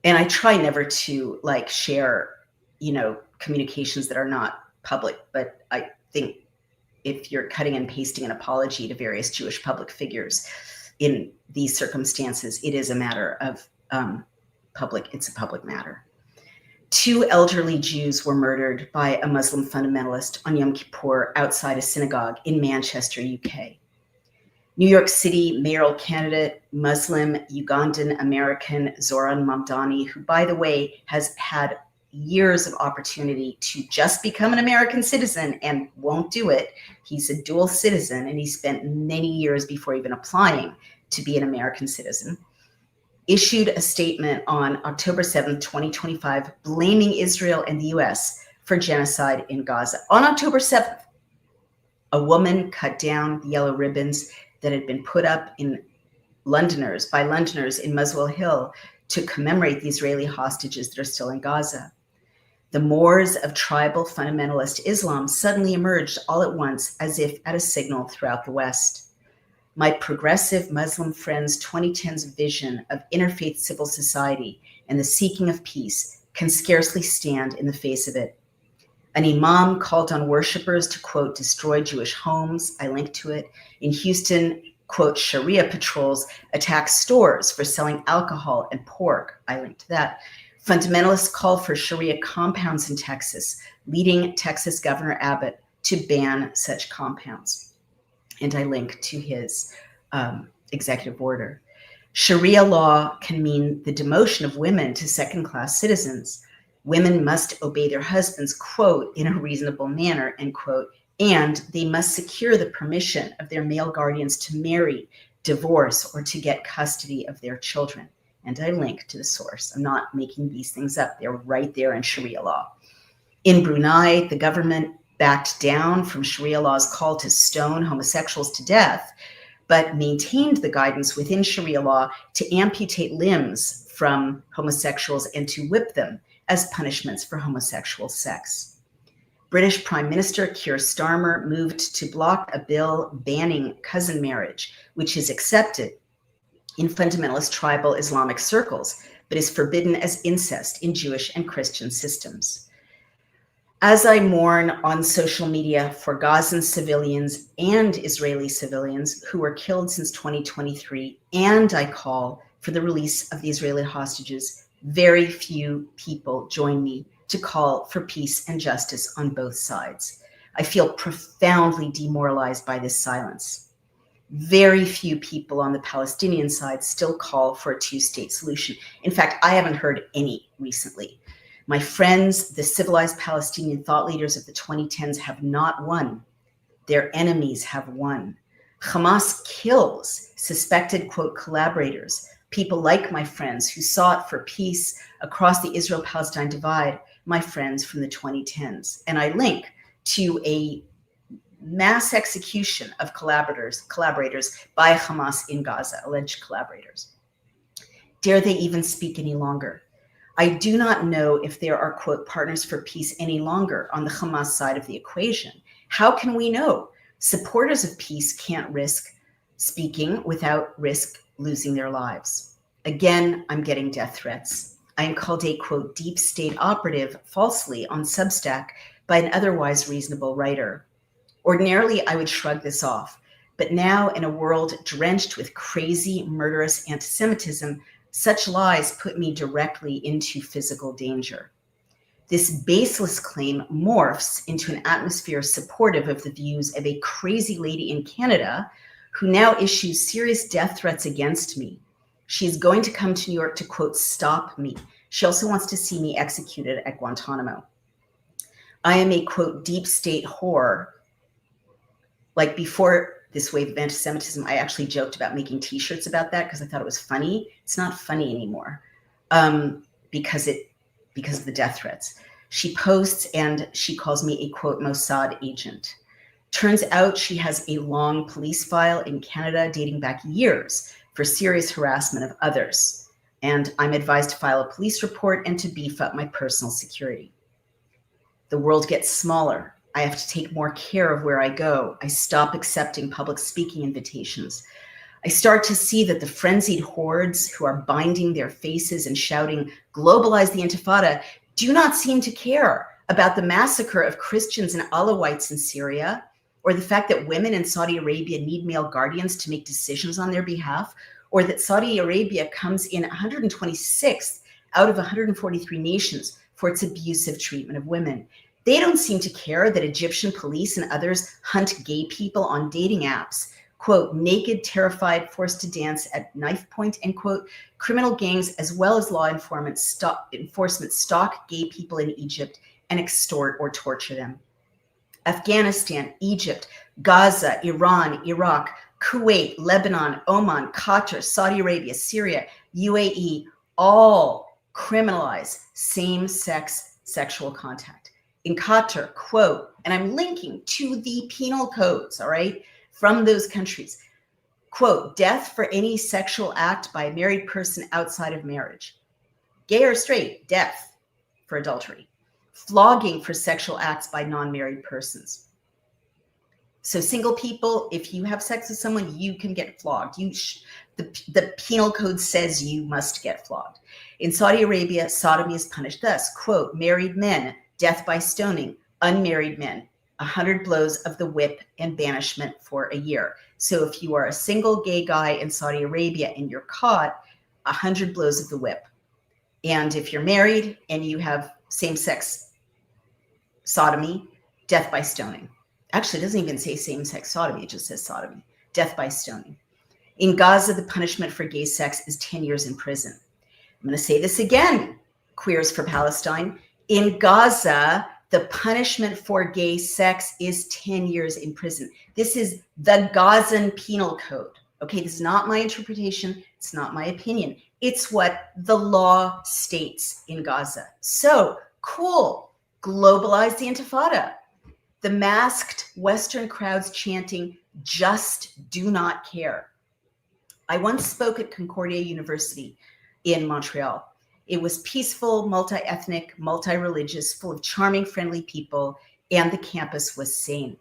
And I try never to share, communications that are not public, but I think if you're cutting and pasting an apology to various Jewish public figures in these circumstances, it is a matter of it's a public matter. 2 elderly Jews were murdered by a Muslim fundamentalist on Yom Kippur outside a synagogue in Manchester, UK. New York City mayoral candidate, Muslim Ugandan American Zoran Mamdani, who, by the way, has had years of opportunity to just become an American citizen and won't do it. He's a dual citizen, and he spent many years before even applying to be an American citizen, issued a statement on October 7th, 2025, blaming Israel and the US for genocide in Gaza. On October 7th, a woman cut down the yellow ribbons that had been put up by Londoners in Muswell Hill to commemorate the Israeli hostages that are still in Gaza. The Moors of tribal fundamentalist Islam suddenly emerged all at once as if at a signal throughout the West. My progressive Muslim friends' 2010s vision of interfaith civil society and the seeking of peace can scarcely stand in the face of it. An imam called on worshipers to, quote, destroy Jewish homes. I linked to it. In Houston, quote, Sharia patrols attack stores for selling alcohol and pork. I linked to that. Fundamentalists call for Sharia compounds in Texas, leading Texas Governor Abbott to ban such compounds. And I link to his executive order. Sharia law can mean the demotion of women to second-class citizens. Women must obey their husbands, quote, in a reasonable manner, end quote, and they must secure the permission of their male guardians to marry, divorce, or to get custody of their children. And I link to the source. I'm not making these things up. They're right there in Sharia law. In Brunei, the government backed down from Sharia law's call to stone homosexuals to death, but maintained the guidance within Sharia law to amputate limbs from homosexuals and to whip them as punishments for homosexual sex. British Prime Minister Keir Starmer moved to block a bill banning cousin marriage, which is accepted in fundamentalist tribal Islamic circles, but is forbidden as incest in Jewish and Christian systems. As I mourn on social media for Gazan civilians and Israeli civilians who were killed since 2023, and I call for the release of the Israeli hostages, very few people join me to call for peace and justice on both sides. I feel profoundly demoralized by this silence. Very few people on the Palestinian side still call for a two-state solution. In fact, I haven't heard any recently. My friends, the civilized Palestinian thought leaders of the 2010s have not won. Their enemies have won. Hamas kills suspected, quote, collaborators, people like my friends who sought for peace across the Israel-Palestine divide, my friends from the 2010s. And I link to a mass execution of collaborators by Hamas in Gaza, alleged collaborators. Dare they even speak any longer? I do not know if there are, quote, partners for peace any longer on the Hamas side of the equation. How can we know? Supporters of peace can't risk speaking without risk losing their lives. Again, I'm getting death threats. I am called a, quote, deep state operative falsely on Substack by an otherwise reasonable writer. Ordinarily, I would shrug this off, but now in a world drenched with crazy, murderous anti-Semitism, such lies put me directly into physical danger. This baseless claim morphs into an atmosphere supportive of the views of a crazy lady in Canada who now issues serious death threats against me. She is going to come to New York to, quote, stop me. She also wants to see me executed at Guantanamo. I am a, quote, deep state whore. Like before this wave of anti-Semitism, I actually joked about making t-shirts about that because I thought it was funny. It's not funny anymore because of the death threats. She posts and she calls me a, quote, Mossad agent. Turns out she has a long police file in Canada dating back years for serious harassment of others. And I'm advised to file a police report and to beef up my personal security. The world gets smaller. I have to take more care of where I go. I stop accepting public speaking invitations. I start to see that the frenzied hordes who are binding their faces and shouting, globalize the Intifada, do not seem to care about the massacre of Christians and Alawites in Syria, or the fact that women in Saudi Arabia need male guardians to make decisions on their behalf, or that Saudi Arabia comes in 126th out of 143 nations for its abusive treatment of women. They don't seem to care that Egyptian police and others hunt gay people on dating apps, quote, naked, terrified, forced to dance at knife point, end quote. Criminal gangs as well as law enforcement stalk gay people in Egypt and extort or torture them. Afghanistan, Egypt, Gaza, Iran, Iraq, Kuwait, Lebanon, Oman, Qatar, Saudi Arabia, Syria, UAE, all criminalize same-sex sexual contact. In Qatar, quote, and I'm linking to the penal codes, all right, from those countries, quote, death for any sexual act by a married person outside of marriage. Gay or straight, death for adultery. Flogging for sexual acts by non-married persons. So single people, if you have sex with someone, you can get flogged. The penal code says you must get flogged. In Saudi Arabia, sodomy is punished thus, quote, married men, death by stoning, unmarried men, 100 blows of the whip and banishment for a year. So if you are a single gay guy in Saudi Arabia and you're caught, 100 blows of the whip. And if you're married and you have same-sex sodomy, death by stoning. Actually, it doesn't even say same-sex sodomy, it just says sodomy, death by stoning. In Gaza, the punishment for gay sex is 10 years in prison. I'm going to say this again, Queers for Palestine. In Gaza, the punishment for gay sex is 10 years in prison. This is the Gazan penal code. Okay, this is not my interpretation. It's not my opinion. It's what the law states in Gaza. So, cool. Globalize the Intifada. The masked Western crowds chanting, just do not care. I once spoke at Concordia University in Montreal. It was peaceful, multi-ethnic, multi-religious, full of charming, friendly people, and the campus was sane.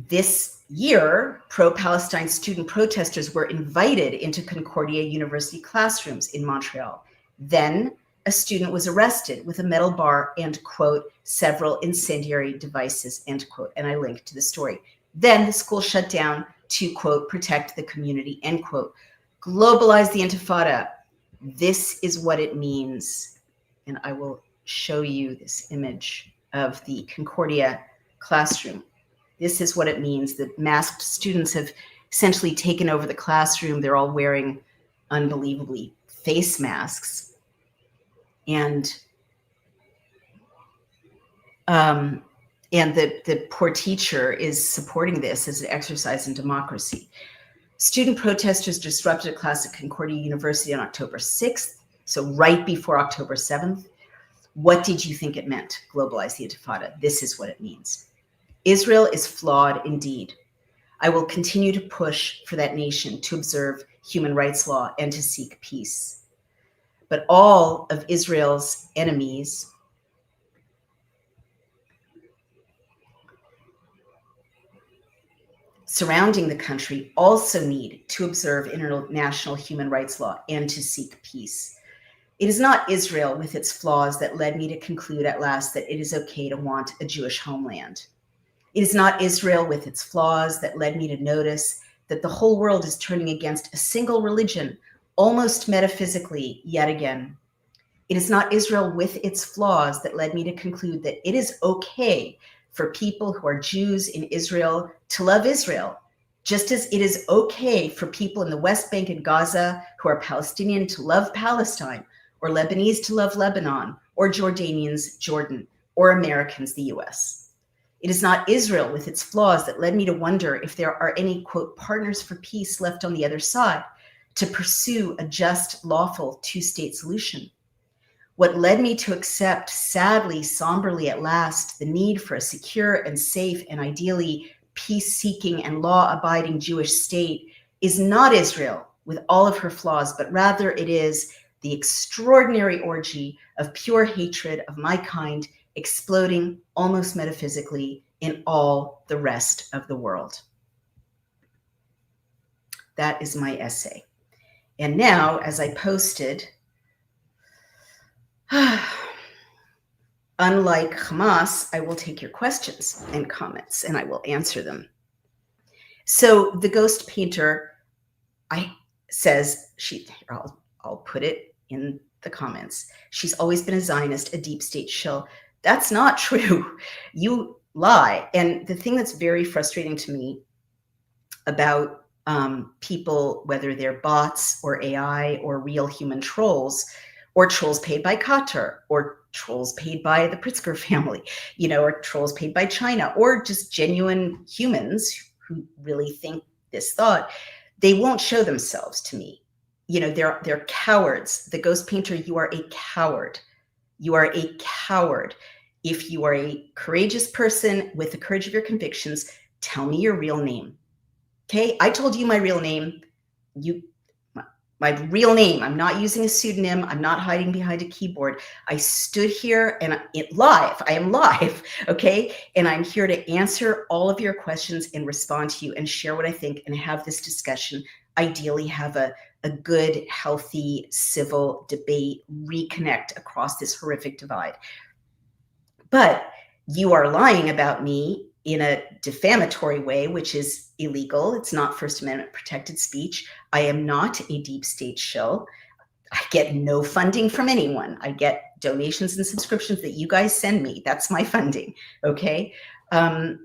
This year, pro-Palestine student protesters were invited into Concordia University classrooms in Montreal. Then a student was arrested with a metal bar and, quote, several incendiary devices, end quote. And I linked to the story. Then the school shut down to, quote, protect the community, end quote. Globalize the Intifada. This is what it means. And I will show you this image of the Concordia classroom. This is what it means. The masked students have essentially taken over the classroom. They're all wearing unbelievably face masks. And the poor teacher is supporting this as an exercise in democracy. Student protesters disrupted a class at Concordia University on October 6th, so right before October 7th. What did you think it meant, globalize the Intifada? This is what it means. Israel is flawed indeed. I will continue to push for that nation to observe human rights law and to seek peace. But all of Israel's enemies surrounding the country also need to observe international human rights law and to seek peace. It is not Israel with its flaws that led me to conclude at last that it is okay to want a Jewish homeland. It is not Israel with its flaws that led me to notice that the whole world is turning against a single religion, almost metaphysically, yet again. It is not Israel with its flaws that led me to conclude that it is okay for people who are Jews in Israel to love Israel, just as it is okay for people in the West Bank and Gaza who are Palestinian to love Palestine, or Lebanese to love Lebanon, or Jordanians, Jordan, or Americans, the US. It is not Israel with its flaws that led me to wonder if there are any, quote, partners for peace left on the other side to pursue a just, lawful two-state solution. What led me to accept, sadly, somberly at last, the need for a secure and safe and ideally peace-seeking and law-abiding Jewish state is not Israel with all of her flaws, but rather it is the extraordinary orgy of pure hatred of my kind exploding almost metaphysically in all the rest of the world. That is my essay. And now, as I posted, unlike Hamas, I will take your questions and comments and I will answer them. So the ghost painter says, I'll put it in the comments. She's always been a Zionist, a deep state shill. That's not true. You lie. And the thing that's very frustrating to me about people, whether they're bots or AI or real human trolls, or trolls paid by Qatar, or trolls paid by the Pritzker family, or trolls paid by China, or just genuine humans who really think this thought, they won't show themselves to me. They're cowards. The ghost painter, you are a coward. You are a coward. If you are a courageous person with the courage of your convictions, tell me your real name. Okay, I told you my real name. My real name. I'm not using a pseudonym. I'm not hiding behind a keyboard. I stood here and live. I am live, okay? And I'm here to answer all of your questions and respond to you and share what I think and have this discussion. Ideally, have a good, healthy, civil debate, reconnect across this horrific divide. but you are lying about me in a defamatory way, which is illegal. It's not First Amendment protected speech. I am not a deep state shill. I get no funding from anyone. I get donations and subscriptions that you guys send me. That's my funding, okay? And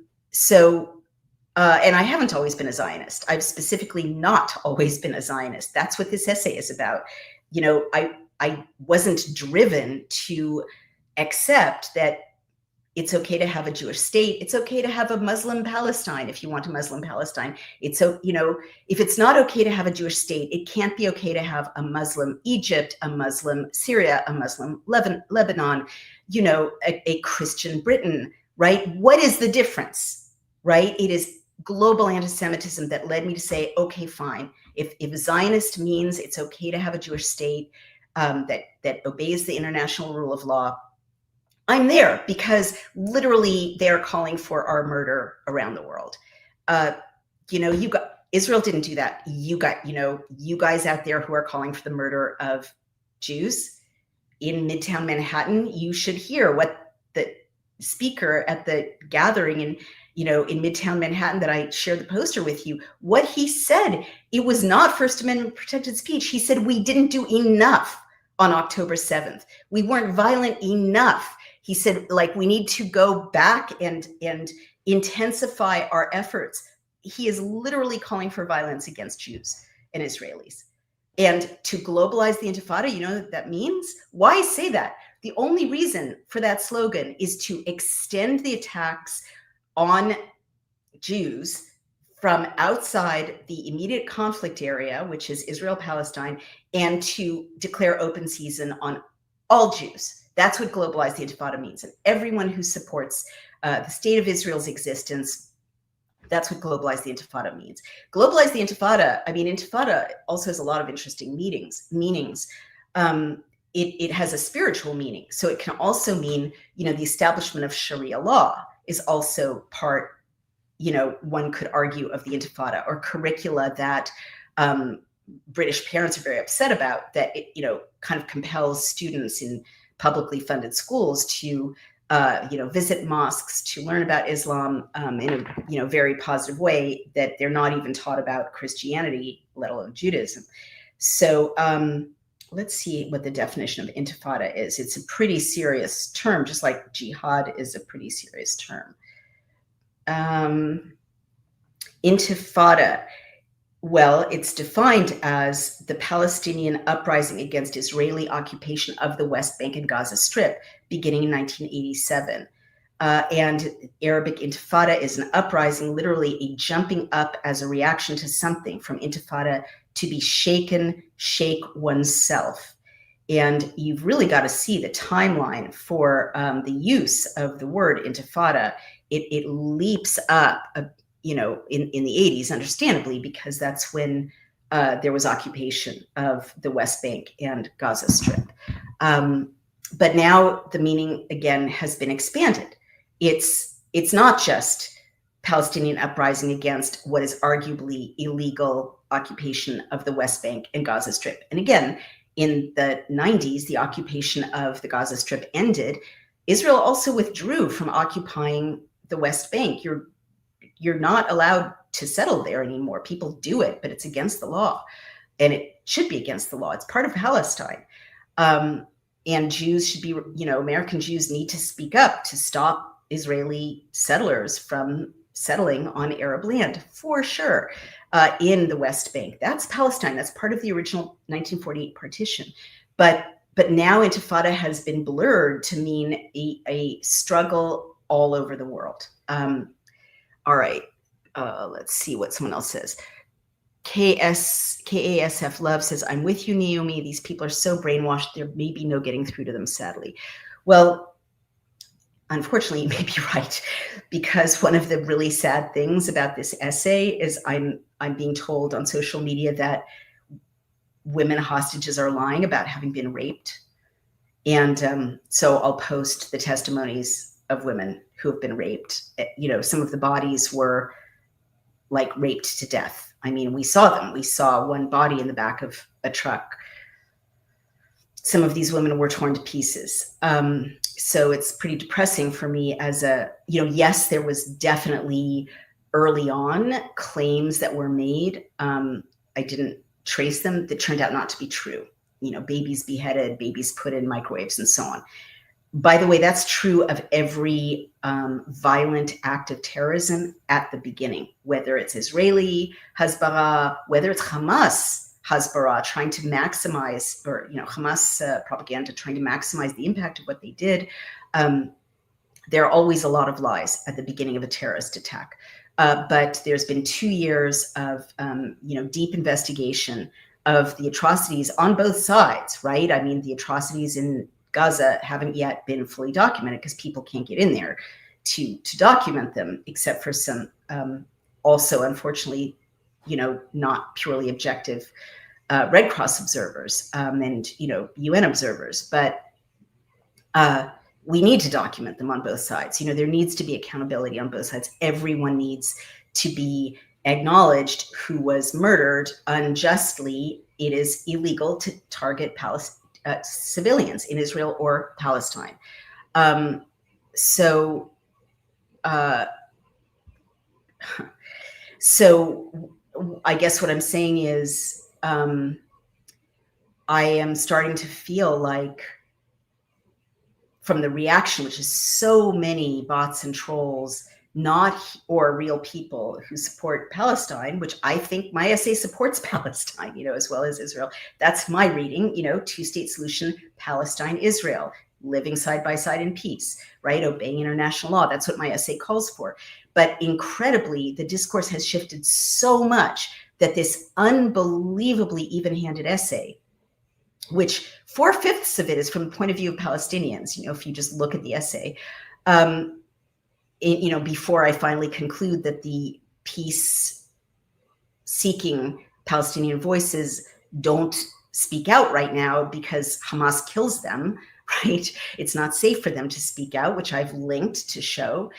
I haven't always been a Zionist. I've specifically not always been a Zionist. That's what this essay is about. You know, I wasn't driven to accept that it's okay to have a Jewish state. It's okay to have a Muslim Palestine if you want a Muslim Palestine. It's so, you know, if it's not okay to have a Jewish state, it can't be okay to have a Muslim Egypt, a Muslim Syria, a Muslim Lebanon, you know, a Christian Britain, right? What is the difference, right? It is global anti-Semitism that led me to say, okay, fine. If Zionist means it's okay to have a Jewish state that obeys the international rule of law, I'm there, because literally they're calling for our murder around the world. You know, Israel didn't do that. You guys out there who are calling for the murder of Jews in Midtown Manhattan, you should hear what the speaker at the gathering in Midtown Manhattan that I shared the poster with you, what he said. It was not First Amendment protected speech. He said we didn't do enough on October 7th. We weren't violent enough. He said, like, we need to go back and intensify our efforts. He is literally calling for violence against Jews and Israelis. And to globalize the Intifada, you know what that means? Why say that? The only reason for that slogan is to extend the attacks on Jews from outside the immediate conflict area, which is Israel-Palestine, and to declare open season on all Jews. That's what globalize the Intifada means. And everyone who supports the state of Israel's existence, that's what globalize the Intifada means. Globalize the Intifada, I mean, Intifada also has a lot of interesting meanings. It has a spiritual meaning. So it can also mean, you know, the establishment of Sharia law is also part, you know, one could argue, of the Intifada, or curricula that British parents are very upset about, that it, you know, kind of compels students in publicly funded schools to, visit mosques, to learn about Islam in a, very positive way, that they're not even taught about Christianity, let alone Judaism. So let's see what the definition of Intifada is. It's a pretty serious term, just like jihad is a pretty serious term. Intifada. Well, it's defined as the Palestinian uprising against Israeli occupation of the West Bank and Gaza Strip, beginning in 1987. And Arabic Intifada is an uprising, literally a jumping up as a reaction to something. From Intifada, to be shaken, shake oneself. And you've really got to see the timeline for the use of the word Intifada. It leaps up in the 80s, understandably, because that's when there was occupation of the West Bank and Gaza Strip. But now the meaning, again, has been expanded. It's not just Palestinian uprising against what is arguably illegal occupation of the West Bank and Gaza Strip. And again, in the 90s, the occupation of the Gaza Strip ended. Israel also withdrew from occupying the West Bank. You're not allowed to settle there anymore. People do it, but it's against the law, and it should be against the law. It's part of Palestine. And Jews should be, American Jews need to speak up to stop Israeli settlers from settling on Arab land, for sure, in the West Bank. That's Palestine. That's part of the original 1948 partition. But now Intifada has been blurred to mean a struggle all over the world. All right, let's see what someone else says. KASF Love says, I'm with you, Naomi. These people are so brainwashed. There may be no getting through to them, sadly. Well, unfortunately, you may be right, because one of the really sad things about this essay is I'm being told on social media that women hostages are lying about having been raped. And so I'll post the testimonies of women who have been raped. Some of the bodies were like raped to death. I mean, we saw them. We saw one body in the back of a truck. Some of these women were torn to pieces. so it's pretty depressing for me as a, yes, there was definitely early on claims that were made. I didn't trace them, that turned out not to be true. Babies beheaded, babies put in microwaves, and so on. By the way, that's true of every violent act of terrorism at the beginning, whether it's Israeli Hezbollah, whether it's Hamas Hezbollah trying to maximize, or Hamas propaganda trying to maximize the impact of what they did. There are always a lot of lies at the beginning of a terrorist attack. But there's been 2 years of deep investigation of the atrocities on both sides, right? I mean, the atrocities in Gaza haven't yet been fully documented because people can't get in there to document them, except for some also, unfortunately, not purely objective Red Cross observers and UN observers. But we need to document them on both sides. There needs to be accountability on both sides. Everyone needs to be acknowledged who was murdered unjustly. It is illegal to target civilians in Israel or Palestine. So I guess what I'm saying is I am starting to feel like, from the reaction, which is so many bots and trolls, or real people who support Palestine, which I think my essay supports Palestine, as well as Israel. That's my reading, two-state solution, Palestine, Israel, living side by side in peace, right? Obeying international law. That's what my essay calls for. But incredibly, the discourse has shifted so much that this unbelievably even-handed essay, which 4/5 of it is from the point of view of Palestinians, if you just look at the essay, before I finally conclude that the peace-seeking Palestinian voices don't speak out right now because Hamas kills them, right? It's not safe for them to speak out, which I've linked to show.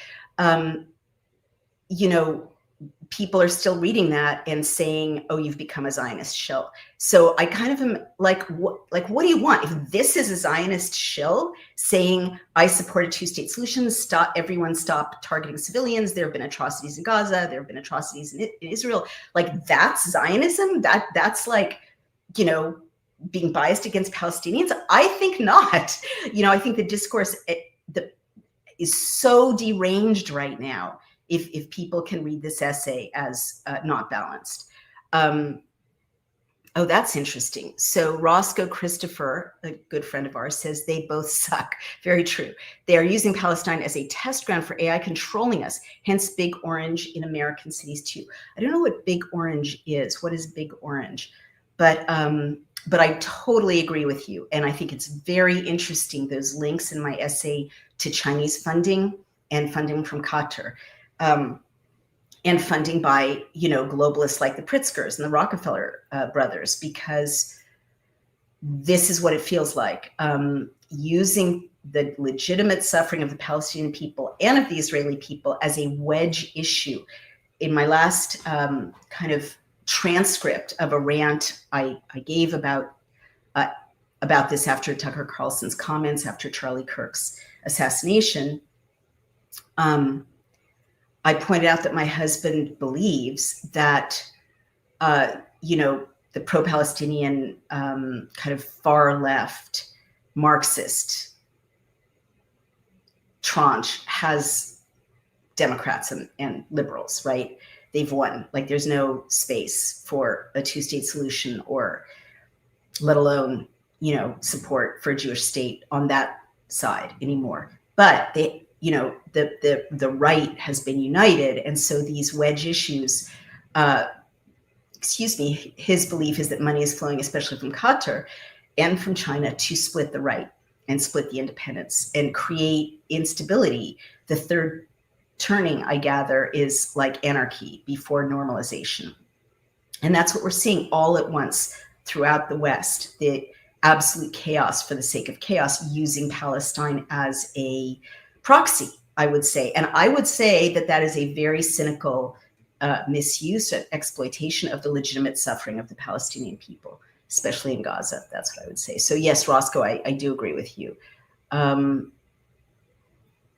People are still reading that and saying, "Oh, you've become a Zionist shill." So I kind of am like, what do you want? If this is a Zionist shill saying, "I support a two-state solution, everyone stop targeting civilians. There have been atrocities in Gaza. There have been atrocities in Israel." Like, that's Zionism? That's like, being biased against Palestinians? I think not. I think the discourse is so deranged right now. If people can read this essay as not balanced. Oh, that's interesting. So Roscoe Christopher, a good friend of ours, says they both suck. Very true. They are using Palestine as a test ground for AI controlling us, hence Big Orange in American cities too. I don't know what Big Orange is. What is Big Orange? But I totally agree with you. And I think it's very interesting, those links in my essay to Chinese funding and funding from Qatar. And funding by, globalists like the Pritzkers and the Rockefeller brothers, because this is what it feels like. Using the legitimate suffering of the Palestinian people and of the Israeli people as a wedge issue. In my last kind of transcript of a rant I gave about this after Tucker Carlson's comments after Charlie Kirk's assassination, I pointed out that my husband believes that, the pro-Palestinian kind of far left Marxist tranche has Democrats and liberals, right? They've won. Like, there's no space for a two-state solution, or let alone, support for a Jewish state on that side anymore. But they, the right has been united. And so these wedge issues, his belief is that money is flowing, especially from Qatar and from China, to split the right and split the independents and create instability. The third turning, I gather, is like anarchy before normalization. And that's what we're seeing all at once throughout the West, the absolute chaos for the sake of chaos, using Palestine as a proxy, I would say. And I would say that is a very cynical misuse and exploitation of the legitimate suffering of the Palestinian people, especially in Gaza. That's what I would say. So yes, Roscoe, I do agree with you.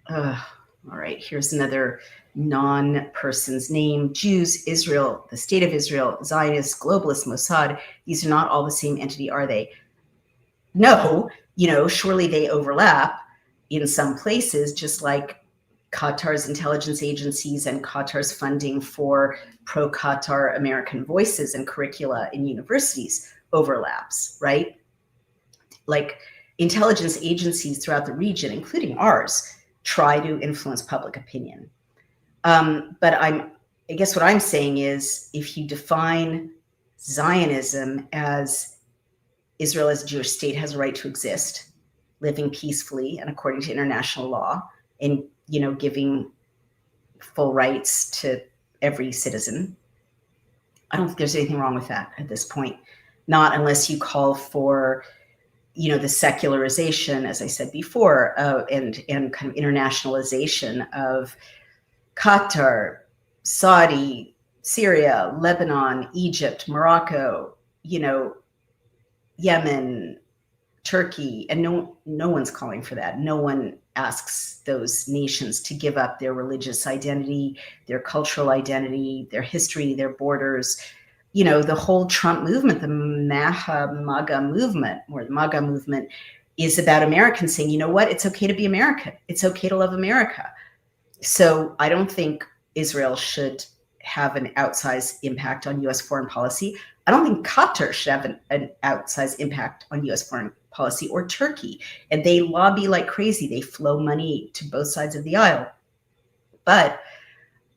All right, here's another non-person's name. Jews, Israel, the state of Israel, Zionist, globalist, Mossad. These are not all the same entity, are they? No, surely they overlap in some places, just like Qatar's intelligence agencies and Qatar's funding for pro-Qatar American voices and curricula in universities overlaps, right? Like intelligence agencies throughout the region, including ours, try to influence public opinion. But I guess what I'm saying is, if you define Zionism as Israel as a Jewish state has a right to exist, living peacefully and according to international law, and giving full rights to every citizen, I don't think there's anything wrong with that at this point. Not unless you call for the secularization, as I said before, and kind of internationalization of Qatar, Saudi, Syria, Lebanon, Egypt, Morocco, Yemen, Turkey, and no one's calling for that. No one asks those nations to give up their religious identity, their cultural identity, their history, their borders. The whole Trump movement, the MAGA movement, or the MAGA movement, is about Americans saying, you know what, it's okay to be American. It's okay to love America. So I don't think Israel should have an outsized impact on U.S. foreign policy. I don't think Qatar should have an outsized impact on U.S. foreign policy, or Turkey. And they lobby like crazy. They flow money to both sides of the aisle. But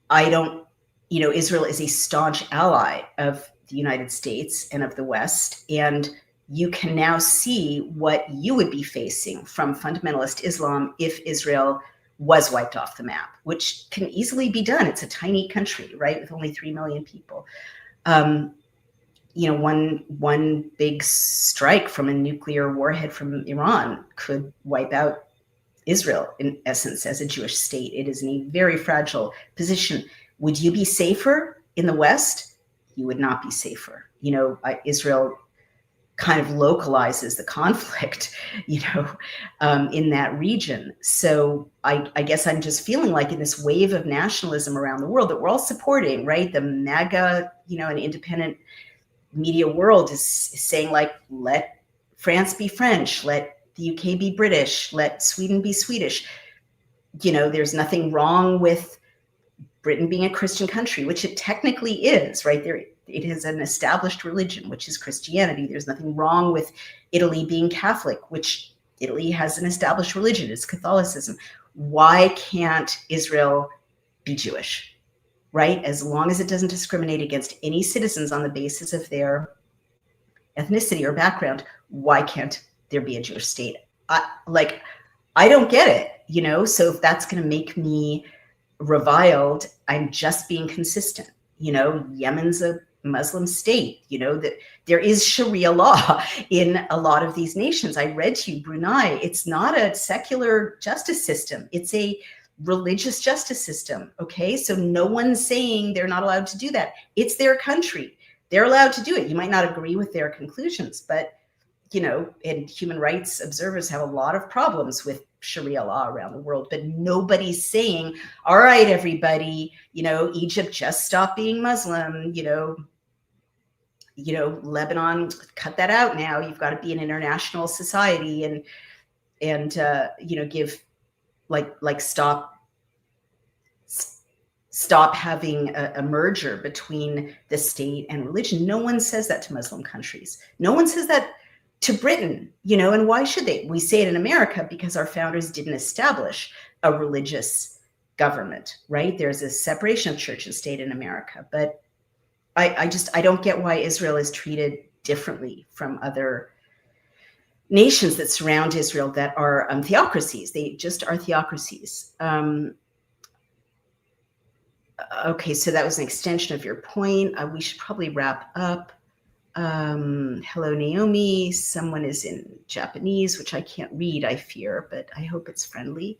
I don't, Israel is a staunch ally of the United States and of the West. And you can now see what you would be facing from fundamentalist Islam if Israel was wiped off the map, which can easily be done. It's a tiny country, right, with only 3 million people. One big strike from a nuclear warhead from Iran could wipe out Israel, in essence, as a Jewish state. It is in a very fragile position. Would you be safer in the West? You would not be safer. Israel kind of localizes the conflict, in that region. So I guess I'm just feeling like in this wave of nationalism around the world that we're all supporting, right? The MAGA, and independent media world is saying, like, let France be French, let the UK be British, let Sweden be Swedish. There's nothing wrong with Britain being a Christian country, which it technically is, right? It is an established religion, which is Christianity. There's nothing wrong with Italy being Catholic, which Italy has an established religion. It's Catholicism. Why can't Israel be Jewish, right? As long as it doesn't discriminate against any citizens on the basis of their ethnicity or background, why can't there be a Jewish state? I don't get it, so if that's going to make me reviled, I'm just being consistent. Yemen's a Muslim state, that there is Sharia law in a lot of these nations. I read to you Brunei. It's not a secular justice system. It's a religious justice system. Okay. So no one's saying they're not allowed to do that. It's their country. They're allowed to do it. You might not agree with their conclusions, but and human rights observers have a lot of problems with Sharia law around the world, but nobody's saying, all right, everybody, Egypt, just stop being Muslim, Lebanon, cut that out now. You've got to be an international society and give stop having a merger between the state and religion. No one says that to Muslim countries. No one says that to Britain, and why should they? We say it in America because our founders didn't establish a religious government, right? There's a separation of church and state in America, but I don't get why Israel is treated differently from other nations that surround Israel that are theocracies. They just are theocracies. Okay, so that was an extension of your point. We should probably wrap up. Hello, Naomi. Someone is in Japanese, which I can't read, I fear, but I hope it's friendly.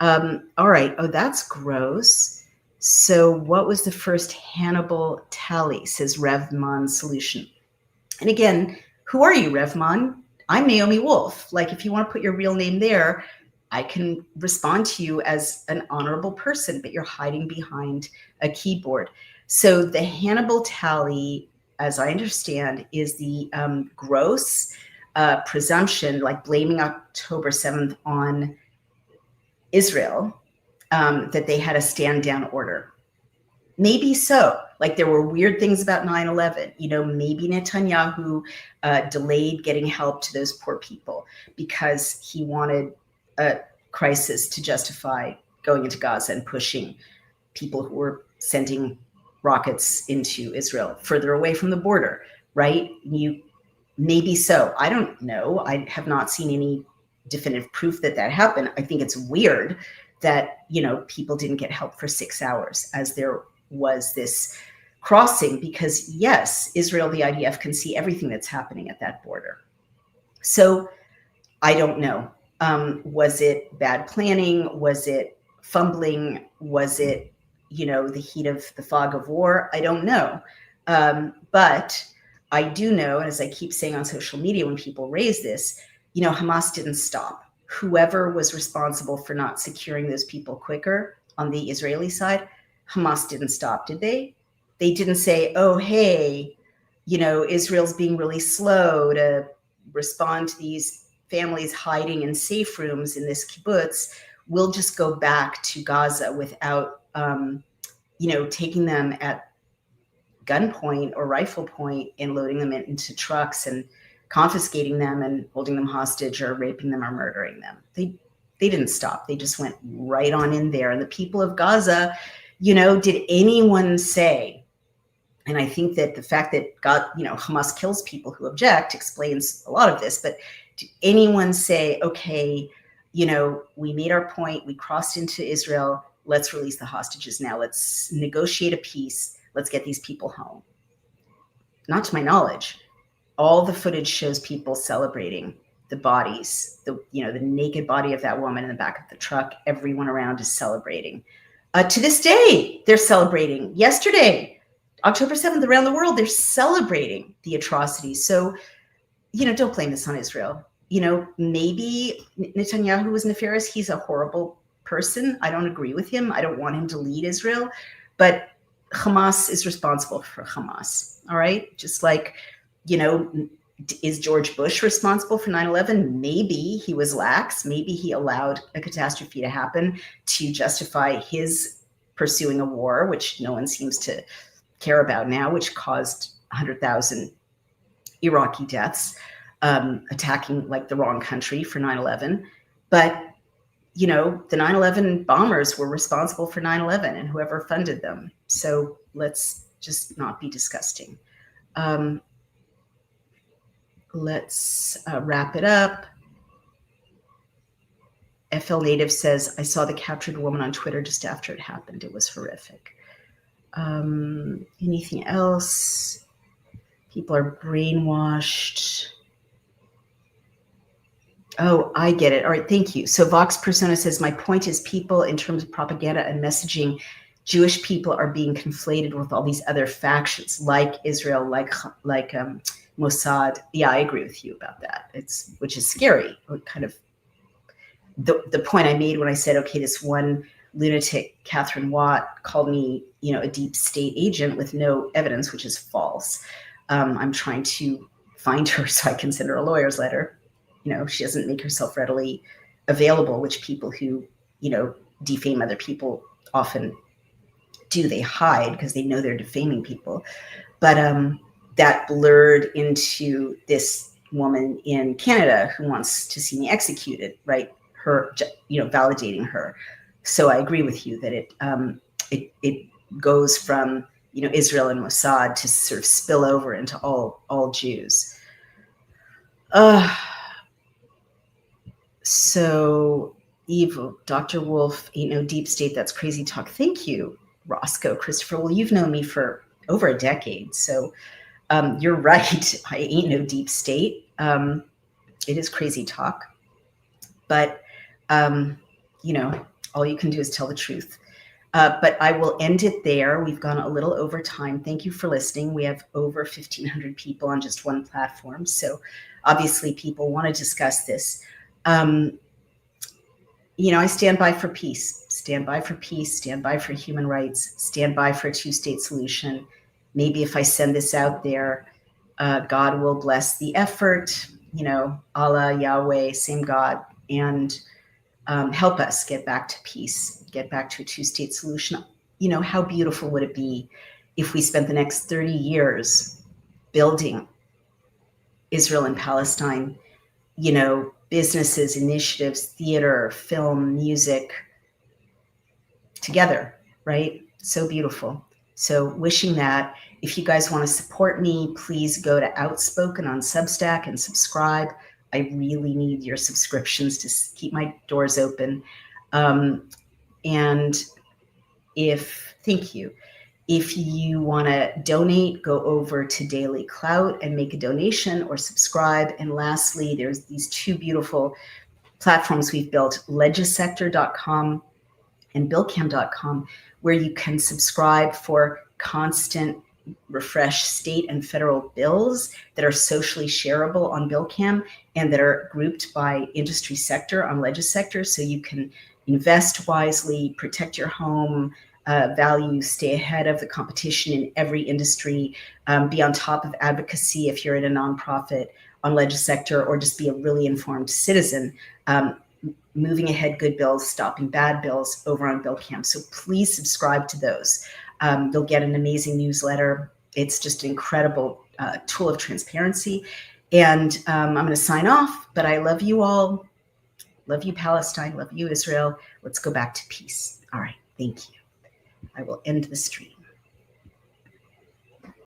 All right. Oh, that's gross. So what was the first Hannibal tally, says Revman Solution. And again, who are you, Revman? I'm Naomi Wolf. Like, if you want to put your real name there, I can respond to you as an honorable person, but you're hiding behind a keyboard. So the Hannibal tally, as I understand, is the gross presumption, like blaming October 7th on Israel, that they had a stand down order. Maybe so. Like there were weird things about 9/11. Maybe Netanyahu delayed getting help to those poor people because he wanted a crisis to justify going into Gaza and pushing people who were sending rockets into Israel further away from the border, right? Maybe so. I don't know. I have not seen any definitive proof that happened. I think it's weird that, people didn't get help for 6 hours as there was this crossing, because yes, Israel, the IDF can see everything that's happening at that border. So I don't know. Was it bad planning? Was it fumbling? Was it, the heat of the fog of war? I don't know. But I do know, and as I keep saying on social media when people raise this, Hamas didn't stop. Whoever was responsible for not securing those people quicker on the Israeli side, Hamas didn't stop, did they? They didn't say, oh, hey, Israel's being really slow to respond to these families hiding in safe rooms in this kibbutz. We'll just go back to Gaza without, taking them at gunpoint or rifle point and loading them into trucks and confiscating them and holding them hostage or raping them or murdering them. They didn't stop. They just went right on in there. And the people of Gaza, did anyone say, and I think that the fact that Hamas kills people who object explains a lot of this, but did anyone say, okay, we made our point, we crossed into Israel, let's release the hostages now, let's negotiate a peace, let's get these people home? Not to my knowledge. All the footage shows people celebrating the bodies, the naked body of that woman in the back of the truck. Everyone around is celebrating. To this day, they're celebrating. Yesterday, October 7th, around the world, they're celebrating the atrocities. So, don't blame this on Israel. Maybe Netanyahu was nefarious. He's a horrible person. I don't agree with him. I don't want him to lead Israel. But Hamas is responsible for Hamas. All right? Just like, is George Bush responsible for 9/11? Maybe he was lax. Maybe he allowed a catastrophe to happen to justify his pursuing a war, which no one seems to care about now, which caused 100,000 Iraqi deaths, attacking like the wrong country for 9/11. But, the 9/11 bombers were responsible for 9/11 and whoever funded them. So let's just not be disgusting. Let's wrap it up. FL Native says, I saw the captured woman on Twitter just after it happened. It was horrific. Anything else? People are brainwashed. Oh, I get it. All right, thank you. So Vox Persona says, my point is people in terms of propaganda and messaging, Jewish people are being conflated with all these other factions like Israel, like Mossad. Yeah, I agree with you about that. Which is scary. Kind of the point I made when I said, okay, this one lunatic, Catherine Watt, called me, a deep state agent with no evidence, which is false. I'm trying to find her so I can send her a lawyer's letter. She doesn't make herself readily available, which people who, defame other people often do. They hide because they know they're defaming people. But that blurred into this woman in Canada who wants to see me executed, right? Her, validating her. So I agree with you that it goes from, Israel and Mossad to sort of spill over into all Jews. So evil, Dr. Wolf, ain't no deep state, that's crazy talk. Thank you, Roscoe, Christopher. Well, you've known me for over a decade, so you're right. I ain't no deep state. It is crazy talk, but all you can do is tell the truth. But I will end it there. We've gone a little over time. Thank you for listening. We have over 1,500 people on just one platform, so obviously people want to discuss this. I stand by for peace, stand by for peace, stand by for human rights, stand by for a two-state solution. Maybe if I send this out there, God will bless the effort, Allah, Yahweh, same God, and help us get back to peace, get back to a two-state solution. How beautiful would it be if we spent the next 30 years building Israel and Palestine, businesses, initiatives, theater, film, music together, right? So beautiful. So wishing that. If you guys want to support me, please go to Outspoken on Substack and subscribe. I really need your subscriptions to keep my doors open. And thank you. If you want to donate, go over to Daily Clout and make a donation or subscribe. And lastly, there's these two beautiful platforms we've built, legisector.com and billcam.com, where you can subscribe for constant refreshed state and federal bills that are socially shareable on Billcam and that are grouped by industry sector on legisector, so you can invest wisely, protect your home value, stay ahead of the competition in every industry, be on top of advocacy if you're in a nonprofit on legisector, or just be a really informed citizen, moving ahead good bills, stopping bad bills over on Billcam. So please subscribe to those. You'll get an amazing newsletter. It's just an incredible tool of transparency. And I'm going to sign off, but I love you all. Love you, Palestine. Love you, Israel. Let's go back to peace. All right. Thank you. I will end the stream.